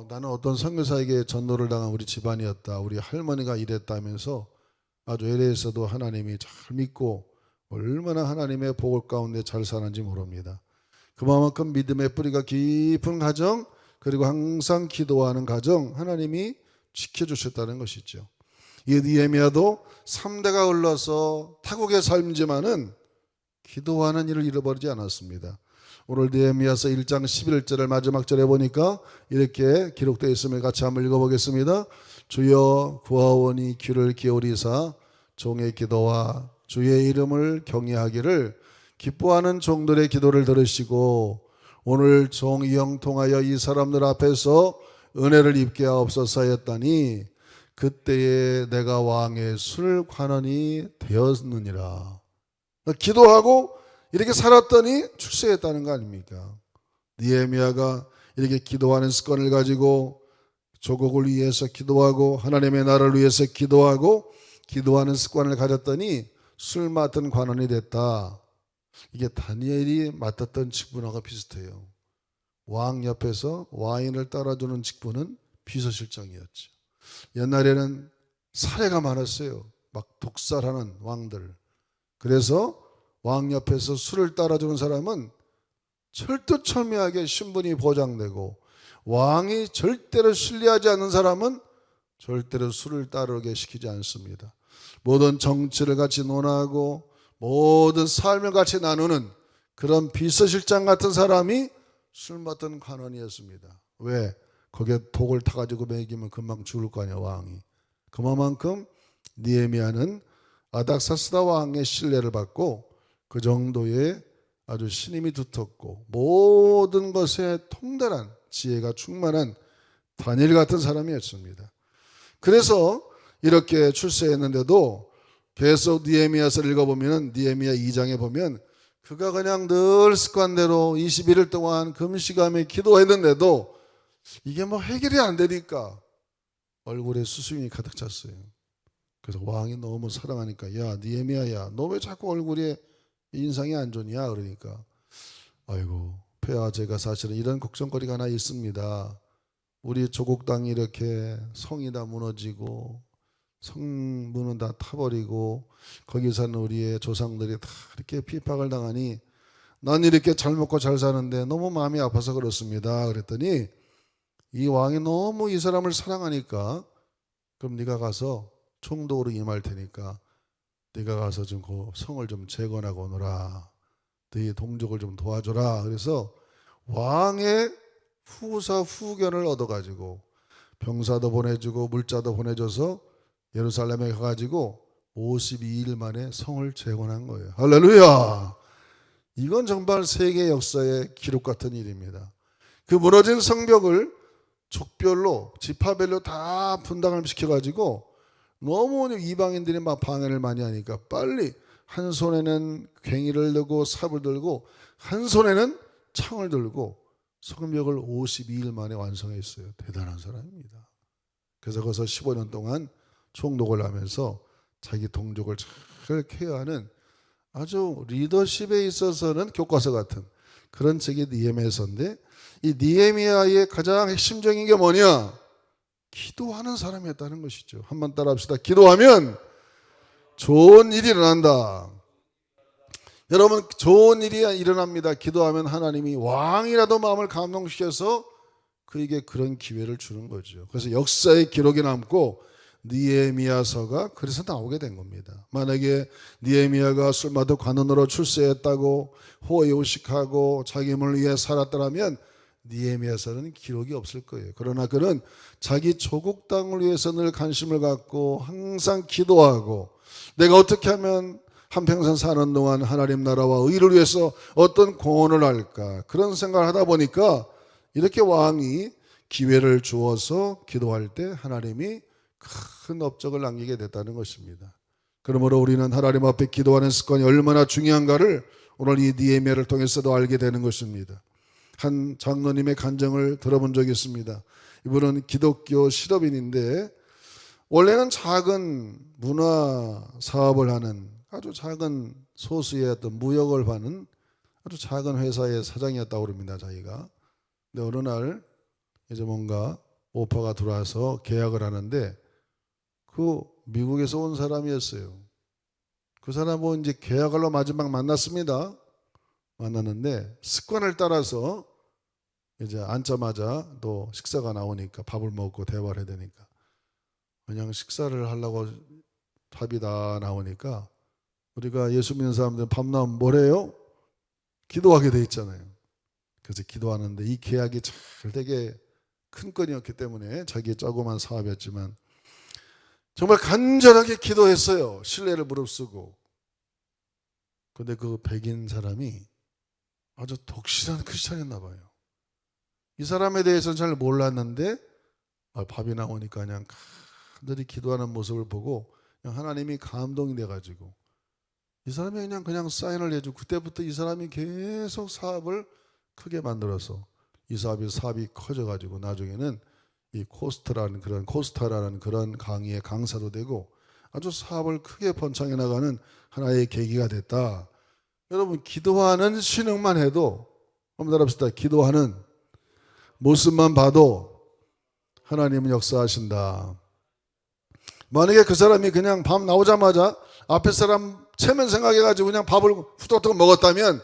나는 어떤 선교사에게 전도를 당한 우리 집안이었다. 우리 할머니가 이랬다면서 아주 LA에서도 하나님이 잘 믿고 얼마나 하나님의 복을 가운데 잘 사는지 모릅니다. 그만큼 믿음의 뿌리가 깊은 가정 그리고 항상 기도하는 가정 하나님이 지켜주셨다는 것이죠. 이 느헤미야도 3대가 흘러서 타국에 살지만은 기도하는 일을 잃어버리지 않았습니다. 오늘 느헤미야서 1장 11절을 마지막 절에 보니까 이렇게 기록되어 있음을 같이 한번 읽어보겠습니다. 주여 구하오니 귀를 기울이사 종의 기도와 주의 이름을 경외하기를 기뻐하는 종들의 기도를 들으시고 오늘 종이 형통하여 이 사람들 앞에서 은혜를 입게 하옵소서 하였다니 그때에 내가 왕의 술관원이 되었느니라. 기도하고 이렇게 살았더니 출세했다는 거 아닙니까? 느헤미야가 이렇게 기도하는 습관을 가지고 조국을 위해서 기도하고 하나님의 나라를 위해서 기도하고 기도하는 습관을 가졌더니 술 맡은 관원이 됐다. 이게 다니엘이 맡았던 직분하고 비슷해요. 왕 옆에서 와인을 따라주는 직분은 비서실장이었죠. 옛날에는 사례가 많았어요. 막 독살하는 왕들. 그래서 왕 옆에서 술을 따라주는 사람은 철두철미하게 신분이 보장되고, 왕이 절대로 신뢰하지 않는 사람은 절대로 술을 따르게 시키지 않습니다. 모든 정치를 같이 논하고 모든 삶을 같이 나누는 그런 비서실장 같은 사람이 술 맡은 관원이었습니다. 왜? 거기에 독을 타가지고 먹이면 금방 죽을 거 아니야, 왕이. 그만큼 느헤미야는 아닥사스다 왕의 신뢰를 받고 그 정도의 아주 신임이 두텁고 모든 것에 통달한 지혜가 충만한 다니엘 같은 사람이었습니다. 그래서 이렇게 출세했는데도 계속 느헤미야서를 읽어보면 느헤미야 2장에 보면 그가 그냥 늘 습관대로 21일 동안 금식하며 기도했는데도 이게 뭐 해결이 안 되니까 얼굴에 수심이 가득 찼어요. 그래서 왕이 너무 사랑하니까 야 느헤미야야 너 왜 자꾸 얼굴에 인상이 안 좋냐 그러니까 아이고 폐하 제가 사실은 이런 걱정거리가 하나 있습니다. 우리 조국 땅이 이렇게 성이 다 무너지고 성문은 다 타버리고 거기 사는 우리의 조상들이 다 이렇게 핍박을 당하니 난 이렇게 잘 먹고 잘 사는데 너무 마음이 아파서 그렇습니다. 그랬더니 이 왕이 너무 이 사람을 사랑하니까 그럼 네가 가서 총독으로 임할 테니까 네가 가서 좀 그 성을 좀 재건하고 오너라. 네 동족을 좀 도와줘라. 그래서 왕의 후사 후견을 얻어가지고 병사도 보내주고 물자도 보내줘서 예루살렘에 가가지고 52일 만에 성을 재건한 거예요. 할렐루야. 이건 정말 세계 역사의 기록 같은 일입니다. 그 무너진 성벽을 족별로 지파별로 다 분당을 시켜가지고 너무 이방인들이 막 방해를 많이 하니까 빨리 한 손에는 괭이를 들고 삽을 들고 한 손에는 창을 들고 성벽을 52일 만에 완성했어요. 대단한 사람입니다. 그래서 거기서 15년 동안 총독을 하면서 자기 동족을 잘 케어하는 아주 리더십에 있어서는 교과서 같은 그런 책이 느헤미야서인데 이 느헤미야의 가장 핵심적인 게 뭐냐? 기도하는 사람이었다는 것이죠. 한번 따라 합시다. 기도하면 좋은 일이 일어난다. 여러분 좋은 일이 일어납니다. 기도하면 하나님이 왕이라도 마음을 감동시켜서 그에게 그런 기회를 주는 거죠. 그래서 역사의 기록이 남고 느헤미야서가 그래서 나오게 된 겁니다. 만약에 느헤미야가 술 마도 관원으로 출세했다고 호의호식하고 자기 힘을 위해 살았더라면 느헤미야서는 기록이 없을 거예요. 그러나 그는 자기 조국 땅을 위해서 늘 관심을 갖고 항상 기도하고 내가 어떻게 하면 한평생 사는 동안 하나님 나라와 의를 위해서 어떤 공헌을 할까 그런 생각을 하다 보니까 이렇게 왕이 기회를 주어서 기도할 때 하나님이 큰 업적을 남기게 됐다는 것입니다. 그러므로 우리는 하나님 앞에 기도하는 습관이 얼마나 중요한가를 오늘 이 느헤미야를 통해서도 알게 되는 것입니다. 한 장로님의 간증을 들어본 적이 있습니다. 이분은 기독교 실업인인데 원래는 작은 문화 사업을 하는 아주 작은 소수의 어떤 무역을 하는 아주 작은 회사의 사장이었다고 그럽니다. 자기가. 근데 어느 날 이제 뭔가 오퍼가 들어와서 계약을 하는데 그 미국에서 온 사람이었어요. 그 사람은 이제 계약하러 마지막 만났습니다. 만났는데 습관을 따라서 이제 앉자마자 또 식사가 나오니까 밥을 먹고 대화를 해야 되니까 그냥 식사를 하려고 밥이 다 나오니까 우리가 예수 믿는 사람들은 밥 나오면 뭘 해요? 기도하게 돼 있잖아요. 그래서 기도하는데 이 계약이 잘 되게 큰 건이었기 때문에 자기의 조그만 사업이었지만 정말 간절하게 기도했어요. 신뢰를 무릅쓰고. 근데 그 백인 사람이 아주 독실한 크리스찬이었나 봐요. 이 사람에 대해서는 잘 몰랐는데 밥이 나오니까 그냥 간절히 기도하는 모습을 보고 그냥 하나님이 감동이 돼가지고 이 사람이 그냥 사인을 해주고 그때부터 이 사람이 계속 사업을 크게 만들어서 이 사업이 커져가지고 나중에는 이 코스타라는 그런 강의의 강사도 되고 아주 사업을 크게 번창해 나가는 하나의 계기가 됐다. 여러분, 기도하는 신앙만 해도, 한번 따라합시다. 기도하는 모습만 봐도 하나님은 역사하신다. 만약에 그 사람이 그냥 밥 나오자마자 앞에 사람 체면 생각해가지고 그냥 밥을 후딱후딱 먹었다면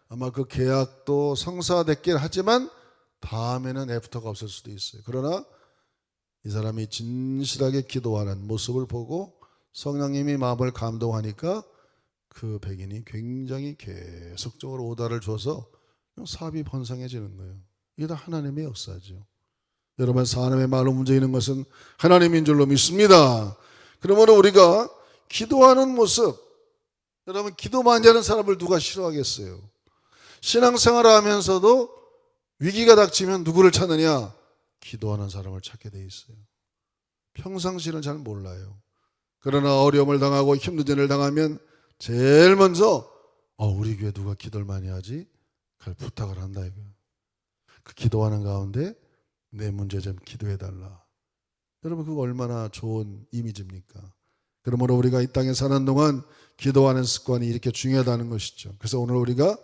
아마 그 계약도 성사됐긴 하지만 다음에는 애프터가 없을 수도 있어요. 그러나 이 사람이 진실하게 기도하는 모습을 보고 성령님이 마음을 감동하니까 그 백인이 굉장히 계속적으로 오다를 줘서 사업이 번성해지는 거예요. 이게 다 하나님의 역사죠. 여러분, 사람의 말로 문제 있는 것은 하나님인 줄로 믿습니다. 그러므로 우리가 기도하는 모습, 여러분, 기도 많이 하는 사람을 누가 싫어하겠어요? 신앙생활을 하면서도 위기가 닥치면 누구를 찾느냐? 기도하는 사람을 찾게 돼 있어요. 평상시는 잘 몰라요. 그러나 어려움을 당하고 힘든 일을 당하면 제일 먼저 우리 교회 누가 기도를 많이 하지? 그걸 부탁을 한다 이거예요. 그 기도하는 가운데 내 문제 좀 기도해달라. 여러분, 그거 얼마나 좋은 이미지입니까? 그러므로 우리가 이 땅에 사는 동안 기도하는 습관이 이렇게 중요하다는 것이죠. 그래서 오늘 우리가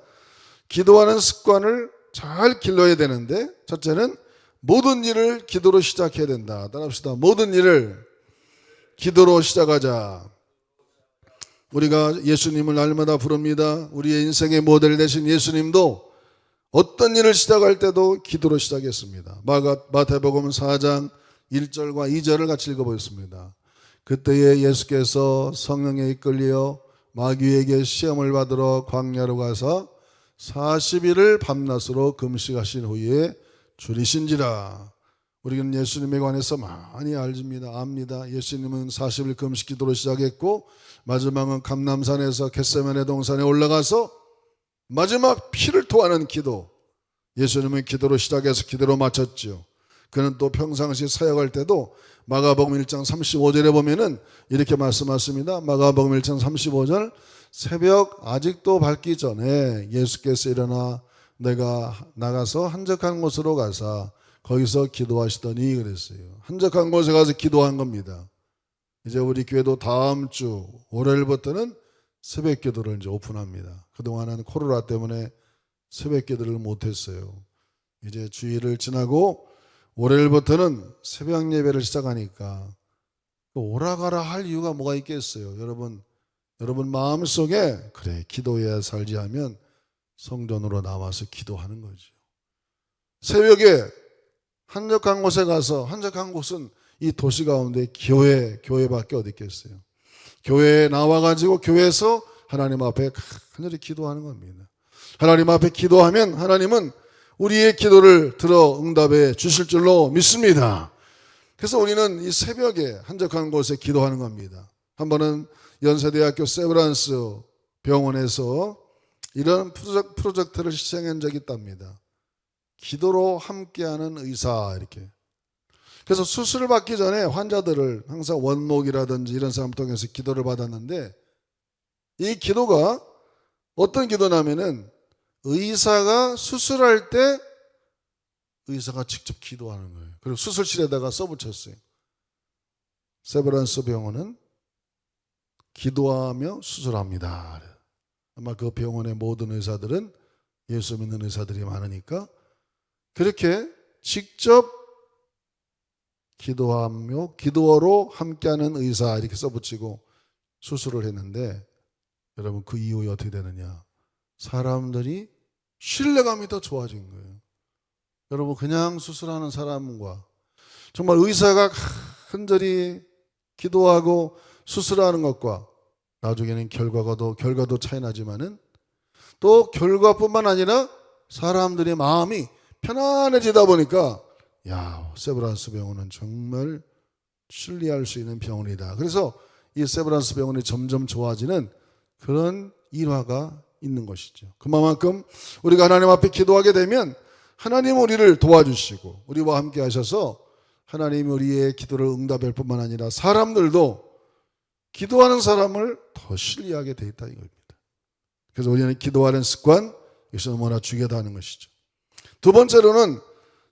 기도하는 습관을 잘 길러야 되는데, 첫째는 모든 일을 기도로 시작해야 된다. 따라합시다. 모든 일을 기도로 시작하자. 우리가 예수님을 날마다 부릅니다. 우리의 인생의 모델 되신 예수님도 어떤 일을 시작할 때도 기도로 시작했습니다. 마태복음 4장 1절과 2절을 같이 읽어보겠습니다. 그때에 예수께서 성령에 이끌려 마귀에게 시험을 받으러 광야로 가서 40일을 밤낮으로 금식하신 후에 줄이신지라. 우리는 예수님에 관해서 많이 압니다. 예수님은 40일 금식 기도로 시작했고 마지막은 감람산에서 겟세마네 동산에 올라가서 마지막 피를 토하는 기도. 예수님은 기도로 시작해서 기도로 마쳤죠. 그는 또 평상시 사역할 때도 마가복음 1장 35절에 보면은 이렇게 말씀하십니다. 마가복음 1장 35절, 새벽 아직도 밝기 전에 예수께서 일어나 내가 나가서 한적한 곳으로 가서 거기서 기도하시더니 그랬어요. 한적한 곳에 가서 기도한 겁니다. 이제 우리 교회도 다음 주 월요일부터는 새벽 기도를 이제 오픈합니다. 그동안은 코로나 때문에 새벽 기도를 못했어요. 이제 주일을 지나고 월요일부터는 새벽 예배를 시작하니까 오라가라 할 이유가 뭐가 있겠어요? 여러분 마음속에 그래 기도해야 살지 하면 성전으로 나와서 기도하는 거죠. 새벽에 한적한 곳에 가서, 한적한 곳은 이 도시 가운데 교회밖에 어디 있겠어요. 교회에 나와가지고 교회에서 하나님 앞에 간절히 기도하는 겁니다. 하나님 앞에 기도하면 하나님은 우리의 기도를 들어 응답해 주실 줄로 믿습니다. 그래서 우리는 이 새벽에 한적한 곳에 기도하는 겁니다. 한 번은 연세대학교 세브란스 병원에서 이런 프로젝트를 시행한 적이 있답니다. 기도로 함께하는 의사 이렇게. 그래서 수술을 받기 전에 환자들을 항상 원목이라든지 이런 사람 통해서 기도를 받았는데 이 기도가 어떤 기도냐면은 의사가 수술할 때 의사가 직접 기도하는 거예요. 그리고 수술실에다가 써붙였어요. 세브란스 병원은 기도하며 수술합니다. 아마 그 병원의 모든 의사들은 예수 믿는 의사들이 많으니까 그렇게 직접 기도하며 기도로 함께하는 의사 이렇게 써붙이고 수술을 했는데 여러분 그 이후에 어떻게 되느냐? 사람들이 신뢰감이 더 좋아진 거예요. 여러분 그냥 수술하는 사람과 정말 의사가 간절히 기도하고 수술하는 것과 나중에는 결과도 차이 나지만은 또 결과뿐만 아니라 사람들의 마음이 편안해지다 보니까 세브란스 병원은 정말 신뢰할 수 있는 병원이다. 그래서 이 세브란스 병원이 점점 좋아지는 그런 일화가 있는 것이죠. 그만큼 우리가 하나님 앞에 기도하게 되면 하나님 우리를 도와주시고 우리와 함께 하셔서 하나님이 우리의 기도를 응답할 뿐만 아니라 사람들도 기도하는 사람을 더 신뢰하게 돼 있다 이겁니다. 그래서 우리는 기도하는 습관, 이것이 너무나 중요하다는 것이죠. 두 번째로는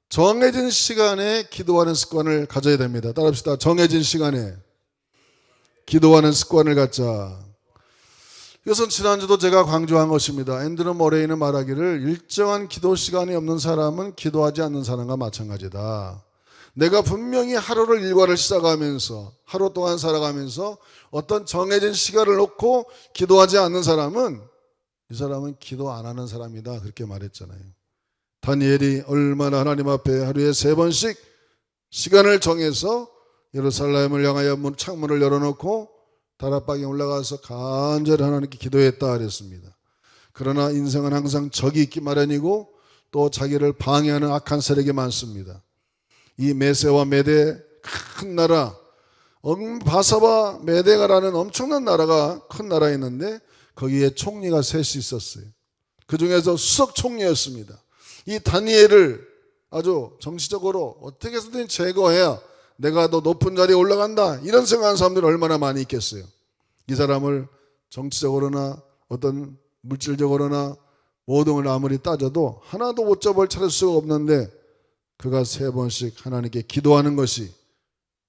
정해진 시간에 기도하는 습관을 가져야 됩니다. 따라합시다. 정해진 시간에 기도하는 습관을 갖자. 이것은 지난주도 제가 강조한 것입니다. 앤드루 머레이는 말하기를 일정한 기도 시간이 없는 사람은 기도하지 않는 사람과 마찬가지다. 내가 분명히 하루를 일과를 시작하면서 하루 동안 살아가면서 어떤 정해진 시간을 놓고 기도하지 않는 사람은 이 사람은 기도 안 하는 사람이다. 그렇게 말했잖아요. 다니엘이 얼마나 하나님 앞에 하루에 3번씩 시간을 정해서 예루살렘을 향하여 창문을 열어놓고 다락방에 올라가서 간절히 하나님께 기도했다 그랬습니다. 그러나 인생은 항상 적이 있기 마련이고 또 자기를 방해하는 악한 세력이 많습니다. 이 메세와 메대 큰 나라, 바사바 메대가라는 엄청난 나라가 큰 나라였는데 거기에 총리가 셋이 있었어요. 그 중에서 수석 총리였습니다. 이 다니엘을 아주 정치적으로 어떻게 해서든 제거해야 내가 더 높은 자리에 올라간다 이런 생각하는 사람들이 얼마나 많이 있겠어요. 이 사람을 정치적으로나 어떤 물질적으로나 모든 걸 아무리 따져도 하나도 오점을 찾을 수가 없는데 그가 3번씩 하나님께 기도하는 것이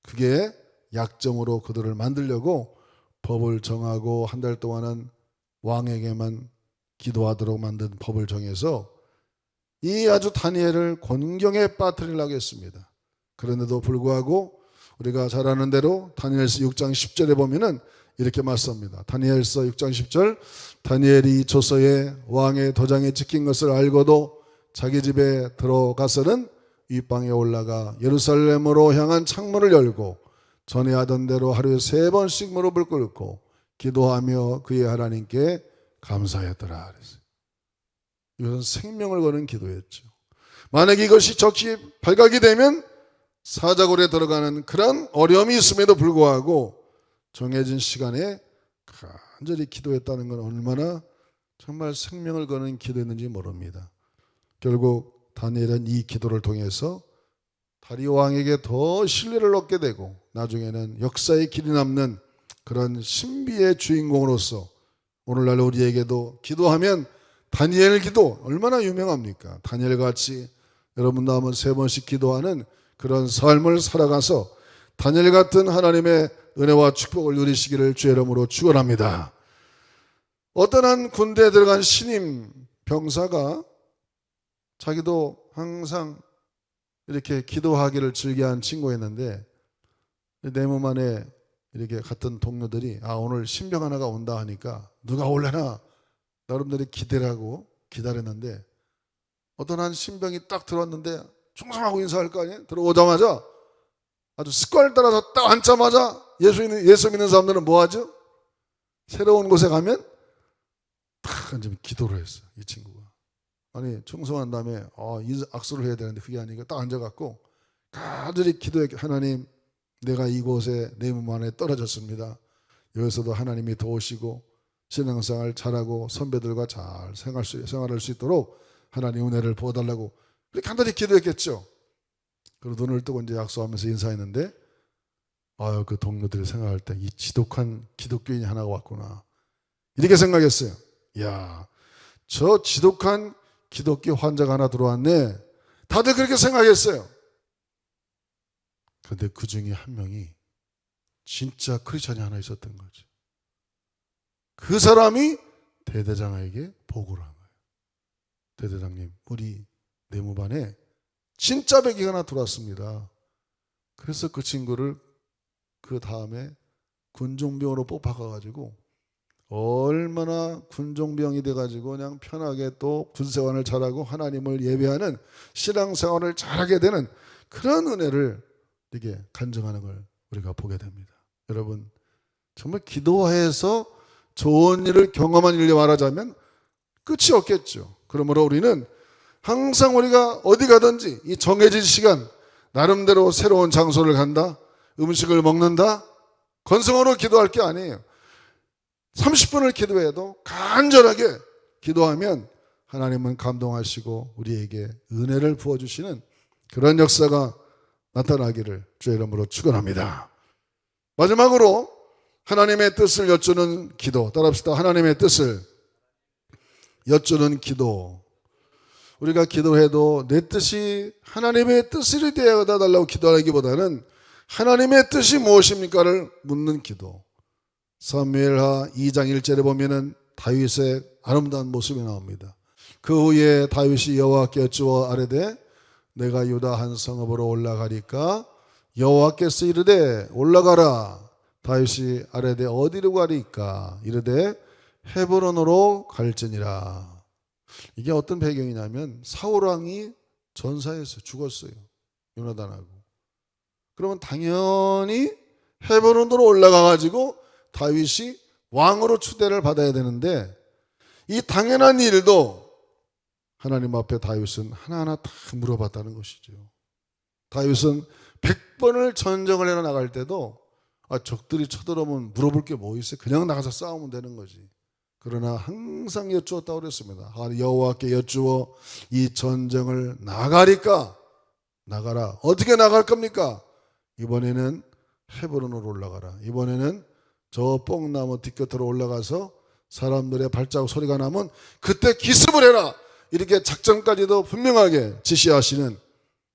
그게 약점으로 그들을 만들려고 법을 정하고 한 달 동안은 왕에게만 기도하도록 만든 법을 정해서 이 아주 다니엘을 곤경에 빠뜨리려고 했습니다. 그런데도 불구하고 우리가 잘 아는 대로 다니엘서 6장 10절에 보면은 이렇게 말씀합니다. 다니엘서 6장 10절 다니엘이 조서에 왕의 도장에 찍힌 것을 알고도 자기 집에 들어가서는 윗방에 올라가 예루살렘으로 향한 창문을 열고 전에 하던 대로 하루에 3번씩 무릎을 꿇고 기도하며 그의 하나님께 감사했더라 그랬어요. 이것은 생명을 거는 기도였죠. 만약 이것이 적시 발각이 되면 사자굴에 들어가는 그런 어려움이 있음에도 불구하고 정해진 시간에 간절히 기도했다는 건 얼마나 정말 생명을 거는 기도였는지 모릅니다. 결국 다니엘은 이 기도를 통해서 다리오 왕에게 더 신뢰를 얻게 되고 나중에는 역사의 길이 남는 그런 신비의 주인공으로서 오늘날 우리에게도 기도하면 다니엘 기도 얼마나 유명합니까? 다니엘같이 여러분도 한번 3번씩 기도하는 그런 삶을 살아가서 다니엘 같은 하나님의 은혜와 축복을 누리시기를 주의 이름으로 축원합니다. 어떤 한 군대에 들어간 신임 병사가 자기도 항상 이렇게 기도하기를 즐겨한 친구였는데 내 몸 안에 이렇게 같은 동료들이 오늘 신병 하나가 온다 하니까 누가 올래나 나름대로 기대라고 기다렸는데 어떤 한 신병이 딱 들어왔는데 충성하고 인사할 거 아니에요? 들어오자마자 아주 습관을 따라서 딱 앉자마자 예수 믿는 사람들은 뭐 하죠? 새로운 곳에 가면 딱 앉으면 기도를 했어요. 이 친구가. 아니 충성한 다음에 악수를 해야 되는데 그게 아니고 딱 앉아갖고 간절히 기도해. 하나님 내가 이곳에 내 몸 안에 떨어졌습니다. 여기서도 하나님이 도우시고 신앙생활 잘하고 선배들과 잘 생활할 수 있도록 하나님 은혜를 부어달라고 그렇게 간단히 기도했겠죠. 그리고 눈을 뜨고 이제 약속하면서 인사했는데 그 동료들이 생각할 때 이 지독한 기독교인이 하나가 왔구나 이렇게 생각했어요. 이야 저 지독한 기독교 환자가 하나 들어왔네. 다들 그렇게 생각했어요. 그런데 그 중에 한 명이 진짜 크리스찬이 하나 있었던 거죠. 그 사람이 대대장에게 보고를 한 거예요. 대대장님 우리 내무반에 진짜 백이가 하나 들어왔습니다. 그래서 그 친구를 그 다음에 군종병으로 뽑아가지고 얼마나 군종병이 돼가지고 그냥 편하게 또 군생활을 잘하고 하나님을 예배하는 신앙생활을 잘하게 되는 그런 은혜를 이렇게 간증하는 걸 우리가 보게 됩니다. 여러분 정말 기도해서 좋은 일을 경험한 일을 말하자면 끝이 없겠죠. 그러므로 우리는 항상 우리가 어디 가든지 이 정해진 시간 나름대로 새로운 장소를 간다, 음식을 먹는다, 건성으로 기도할 게 아니에요. 30분을 기도해도 간절하게 기도하면 하나님은 감동하시고 우리에게 은혜를 부어주시는 그런 역사가 나타나기를 주의 이름으로 축원합니다. 마지막으로 하나님의 뜻을 여쭈는 기도. 따라합시다. 하나님의 뜻을 여쭈는 기도. 우리가 기도해도 내 뜻이 하나님의 뜻이 되어다 달라고 기도하기보다는 하나님의 뜻이 무엇입니까를 묻는 기도. 사무엘하 2장 1절에 보면은 다윗의 아름다운 모습이 나옵니다. 그 후에 다윗이 여호와께 여쭈어 아뢰되 내가 유다 한 성읍으로 올라가리까 여호와께서 이르되 올라가라. 다윗이 아뢰되 어디로 가리까 이르되 헤브론으로 갈지니라. 이게 어떤 배경이냐면 사울 왕이 전사했어요. 죽었어요. 요나단하고. 그러면 당연히 헤브론으로 올라가 가지고 다윗이 왕으로 추대를 받아야 되는데 이 당연한 일도 하나님 앞에 다윗은 하나하나 다 물어봤다는 것이죠. 다윗은 100번을 전쟁을 해 나갈 때도 적들이 쳐들어오면 물어볼 게 뭐 있어요? 그냥 나가서 싸우면 되는 거지. 그러나 항상 여쭈었다고 그랬습니다. 여호와께 여쭈어 이 전쟁을 나가리까? 나가라. 어떻게 나갈 겁니까? 이번에는 헤브론으로 올라가라. 이번에는 저 뽕나무 뒤끝으로 올라가서 사람들의 발자국 소리가 나면 그때 기습을 해라. 이렇게 작전까지도 분명하게 지시하시는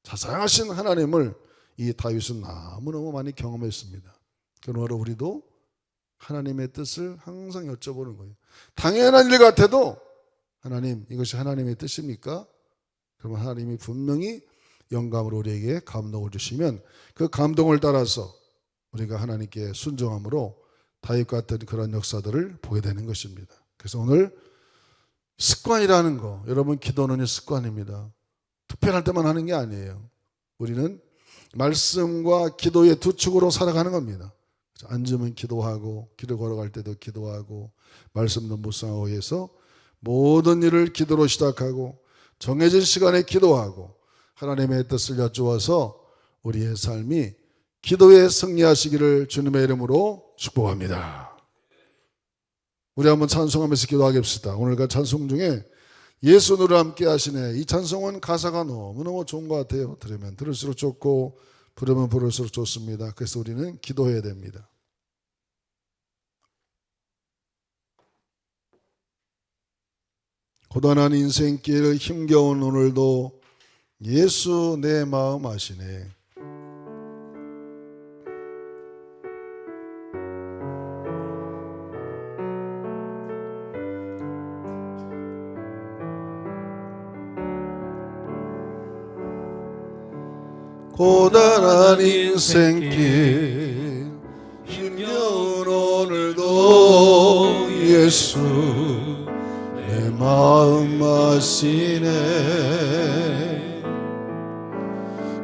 자상하신 하나님을 이 다윗은 너무너무 많이 경험했습니다. 그러므로 우리도 하나님의 뜻을 항상 여쭤보는 거예요. 당연한 일 같아도 하나님, 이것이 하나님의 뜻입니까? 그러면 하나님이 분명히 영감으로 우리에게 감동을 주시면 그 감동을 따라서 우리가 하나님께 순종함으로 다윗 같은 그런 역사들을 보게 되는 것입니다. 그래서 오늘 습관이라는 거, 여러분 기도는 습관입니다. 특별할 때만 하는 게 아니에요. 우리는 말씀과 기도의 두 축으로 살아가는 겁니다. 앉으면 기도하고 길을 걸어갈 때도 기도하고 말씀도 묵상하고 해서 모든 일을 기도로 시작하고 정해진 시간에 기도하고 하나님의 뜻을 여쭈어서 우리의 삶이 기도에 승리하시기를 주님의 이름으로 축복합니다. 우리 한번 찬송하면서 기도하겠습니다. 오늘과 찬송 중에 예수 너를 함께 하시네. 이 찬송은 가사가 너무너무 좋은 것 같아요. 들으면 들을수록 좋고 부르면 부를수록 좋습니다. 그래서 우리는 기도해야 됩니다. 고단한 인생길 힘겨운 오늘도 예수 내 마음 아시네. 고단한 인생길 힘겨운 오늘도 예수 내 마음 아시네.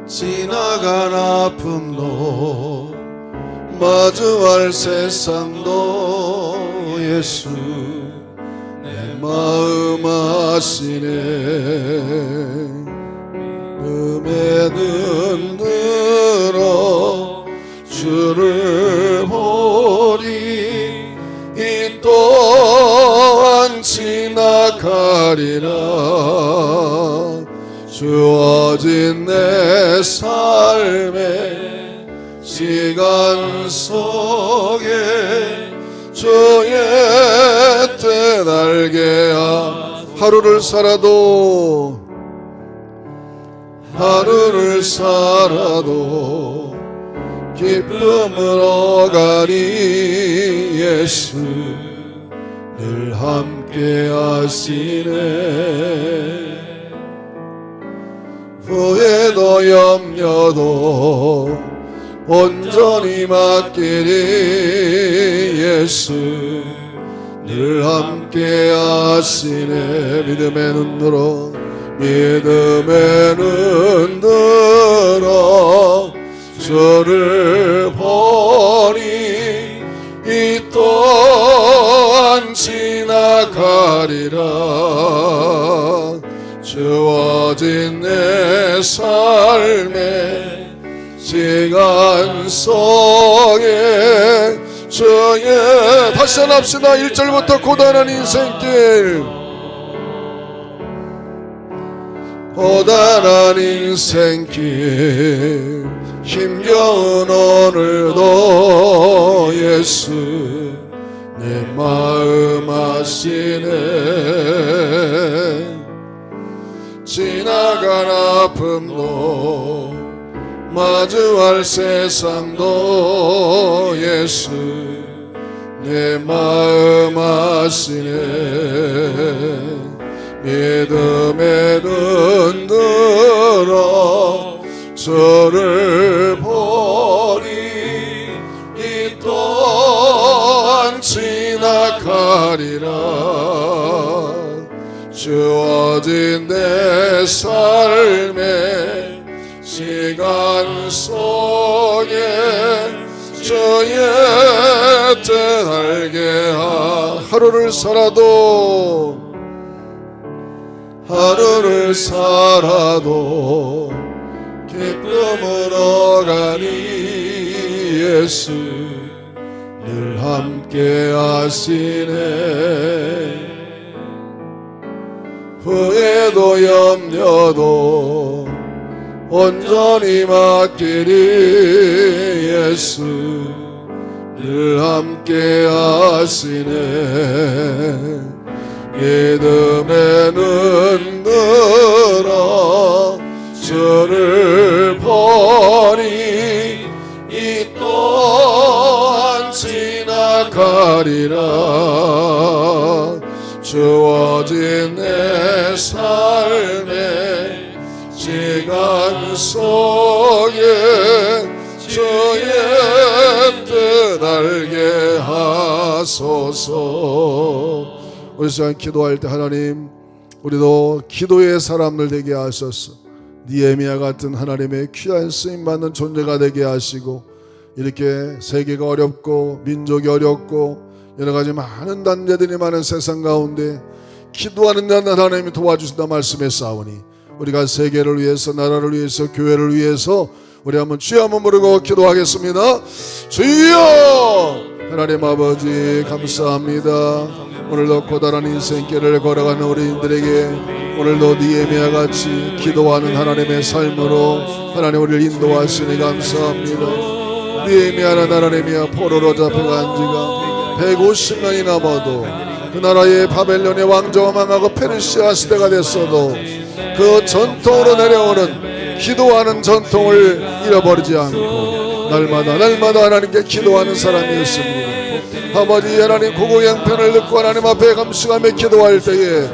지나간 아픔도 마주할 세상도 예수 내 마음 아시네. 음에 눈 들어 주를 보리 이 또한 지나가리라. 주어진 내 삶의 시간 속에 주의 뜻 알게 하루를 살아도 기쁨으로 가리. 예수 늘 함께 하시네. 후회도 염려도 온전히 맡기리. 예수 늘 함께 하시네. 믿음의 눈으로 믿음의 눈 들어 주를 보니 이 또한 지나가리라. 주어진 내 삶의 시간 속에 주의 다시 한합시다. 1절부터 고단한 인생길 고단한 인생길 힘겨운 오늘도 예수 내 마음 아시네. 지나간 아픔도 마주할 세상도 예수 내 마음 아시네. 믿음의 눈 들어 저를 보니 이 또한 지나가리라. 주어진 내 삶의 시간 속에 주의 뜻 알게 하루를 살아도 기쁨으로 가니 예수 늘 함께 하시네. 후회도 염려도 온전히 맡기리 예수 늘 함께 하시네. 믿음의 눈 들어 주를 보니 이 또한 지나가리라. 주어진 내 삶의 시간 속에 주의 뜻 알게 하소서. 우리 시간 기도할 때 하나님, 우리도 기도의 사람들 되게 하소서. 니에미야 같은 하나님의 귀한 쓰임받는 존재가 되게 하시고, 이렇게 세계가 어렵고 민족이 어렵고 여러가지 많은 단계들이 많은 세상 가운데 기도하는 자는 하나님이 도와주신다 말씀했사오니, 우리가 세계를 위해서, 나라를 위해서, 교회를 위해서 우리 한번 주여 한번 부르고 기도하겠습니다. 주여! 하나님 아버지 감사합니다. 오늘도 고단한 인생길을 걸어가는 우리들에게 오늘도 니에미야 같이 기도하는 하나님의 삶으로 하나님 우리를 인도하시니 감사합니다. 니에미야는 하나님이야 포로로 잡혀간 지가 150년이 넘어도 그 나라의 바벨론의 왕조가 망하고 페르시아 시대가 됐어도 그 전통으로 내려오는 기도하는 전통을 잃어버리지 않고 날마다 하나님께 기도하는 사람이었습니다. 아버지 하나님 고고 양편을 듣고 하나님 앞에 감식하며 기도할 때에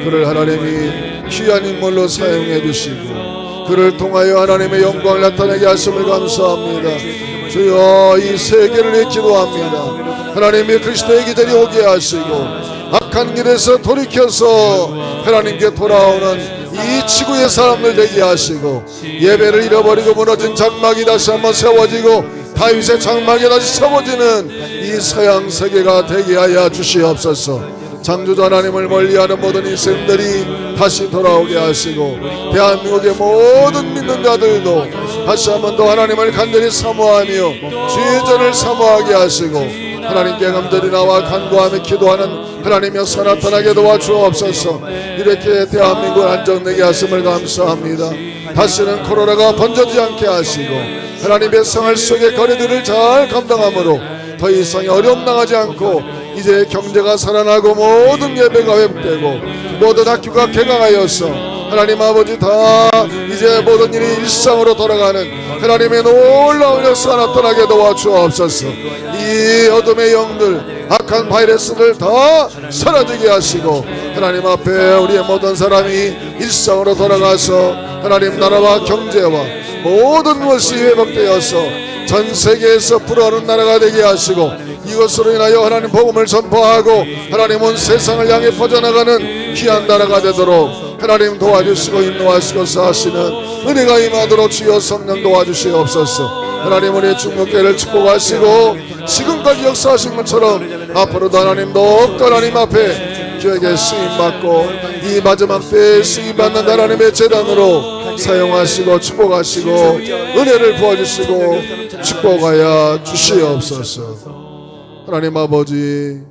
그를 하나님이 귀한 인물로 사용해 주시고 그를 통하여 하나님의 영광을 나타내게 하심을 감사합니다. 주여 이 세계를 위해 기도합니다. 하나님의 그리스도의 기절이 오게 하시고 악한 길에서 돌이켜서 하나님께 돌아오는 이 지구의 사람들 되게 하시고 예배를 잃어버리고 무너진 장막이 다시 한번 세워지고 다윗의 장막이 다시 세워지는 이 서양 세계가 되게 하여 주시옵소서. 창조자 하나님을 멀리하는 모든 인생들이 다시 돌아오게 하시고 대한민국의 모든 믿는 자들도 다시 한번 더 하나님을 간절히 사모하며 주의 전을 사모하게 하시고 하나님께 간절히 나와 간구하며 기도하는 하나님의 서 나타나게 도와주옵소서. 이렇게 대한민국을 안정되게 하심을 감사합니다. 다시는 코로나가 번져지지 않게 하시고 하나님의 생활 속의 거리들을 잘 감당함으로 더 이상 어려움 당하지 않고 이제 경제가 살아나고 모든 예배가 회복되고 모든 학교가 개강하여서 하나님 아버지 다 이제 모든 일이 일상으로 돌아가는 하나님의 놀라운 역사가 나타나게 도와주옵소서. 이 어둠의 영들 악한 바이러스를 다 사라지게 하시고 하나님 앞에 우리의 모든 사람이 일상으로 돌아가서 하나님 나라와 경제와 모든 것이 회복되어서 전 세계에서 불어오는 나라가 되게 하시고 이것으로 인하여 하나님 복음을 전파하고 하나님 온 세상을 향해 퍼져나가는 귀한 나라가 되도록 하나님 도와주시고 인도하시고서 하시는 은혜가 임하도록 주여 성령 도와주시옵소서. 하나님 우리의 중국교회를 축복하시고 지금까지 역사하신 것처럼 앞으로도 하나님 더욱더 하나님 앞에 주에게 쓰임받고 이 마지막 때에 쓰임받는 하나님의 제단으로 사용하시고 축복하시고 은혜를 부어주시고 축복하여 주시옵소서. 하나님 아버지,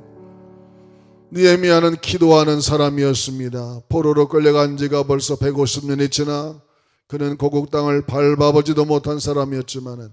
니에미야는 기도하는 사람이었습니다. 포로로 끌려간 지가 벌써 150년이 지나 그는 고국 땅을 밟아보지도 못한 사람이었지만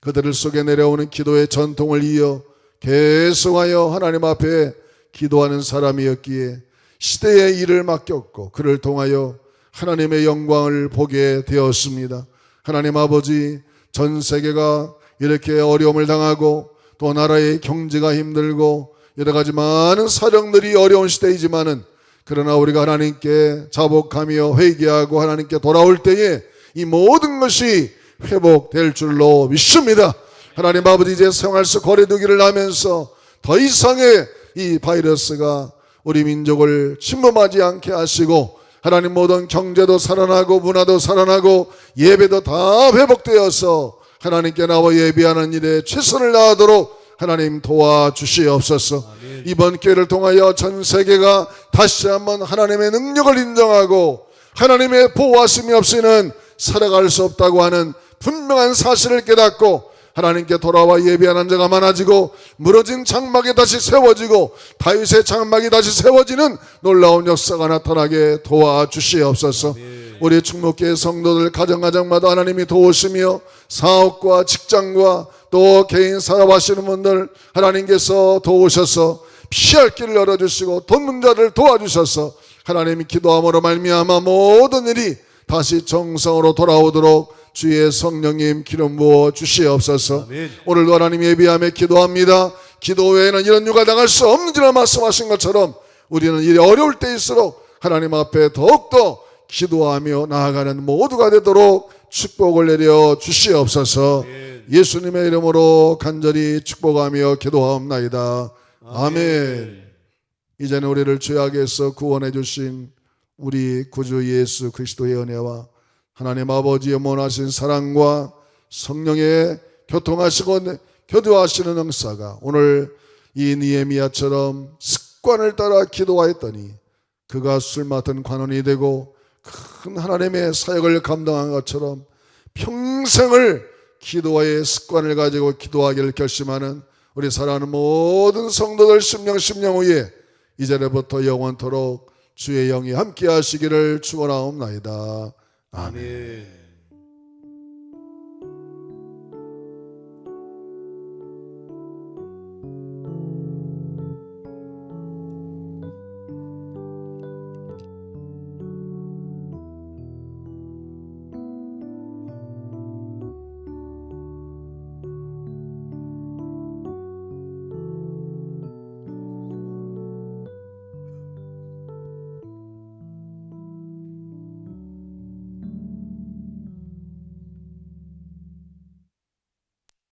그들 속에 내려오는 기도의 전통을 이어 계속하여 하나님 앞에 기도하는 사람이었기에 시대의 일을 맡겼고 그를 통하여 하나님의 영광을 보게 되었습니다. 하나님 아버지, 전 세계가 이렇게 어려움을 당하고 또 나라의 경제가 힘들고 여러 가지 많은 사정들이 어려운 시대이지만은 그러나 우리가 하나님께 자복하며 회개하고 하나님께 돌아올 때에 이 모든 것이 회복될 줄로 믿습니다. 하나님 아버지, 이제 생활 속 거리두기를 하면서 더 이상의 이 바이러스가 우리 민족을 침범하지 않게 하시고 하나님 모든 경제도 살아나고 문화도 살아나고 예배도 다 회복되어서 하나님께 나와 예배하는 일에 최선을 다하도록 하나님 도와주시옵소서. 이번 기회를 통하여 전 세계가 다시 한번 하나님의 능력을 인정하고 하나님의 보호하심이 없이는 살아갈 수 없다고 하는 분명한 사실을 깨닫고 하나님께 돌아와 예배하는 자가 많아지고 무너진 장막이 다시 세워지고 다윗의 장막이 다시 세워지는 놀라운 역사가 나타나게 도와주시옵소서. 우리 충목교회 성도들 가정가정마다 하나님이 도우시며 사업과 직장과 또 개인 사업하시는 분들 하나님께서 도우셔서 피할 길을 열어주시고 돈 문제를 도와주셔서 하나님이 기도함으로 말미암아 모든 일이 다시 정상으로 돌아오도록 주의 성령님 기름 부어 주시옵소서. 오늘도 하나님 예비하며 기도합니다. 기도 외에는 이런 유가 당할 수 없는지라 말씀하신 것처럼 우리는 일이 어려울 때일수록 하나님 앞에 더욱더 기도하며 나아가는 모두가 되도록 축복을 내려 주시옵소서. 예수님의 이름으로 간절히 축복하며 기도하옵나이다. 아멘. 이제는 우리를 죄악에서 구원해 주신 우리 구주 예수 그리스도의 은혜와 하나님 아버지의 원하신 사랑과 성령의 교통하시고 교도하시는 은사가 오늘 이 느헤미야처럼 습관을 따라 기도하였더니 그가 술 맡은 관원이 되고 큰 하나님의 사역을 감당한 것처럼 평생을 기도의 습관을 가지고 기도하기를 결심하는 우리 사랑하는 모든 성도들 심령 후에 이제부터 영원토록 주의 영이 함께 하시기를 축원하옵나이다. 아멘.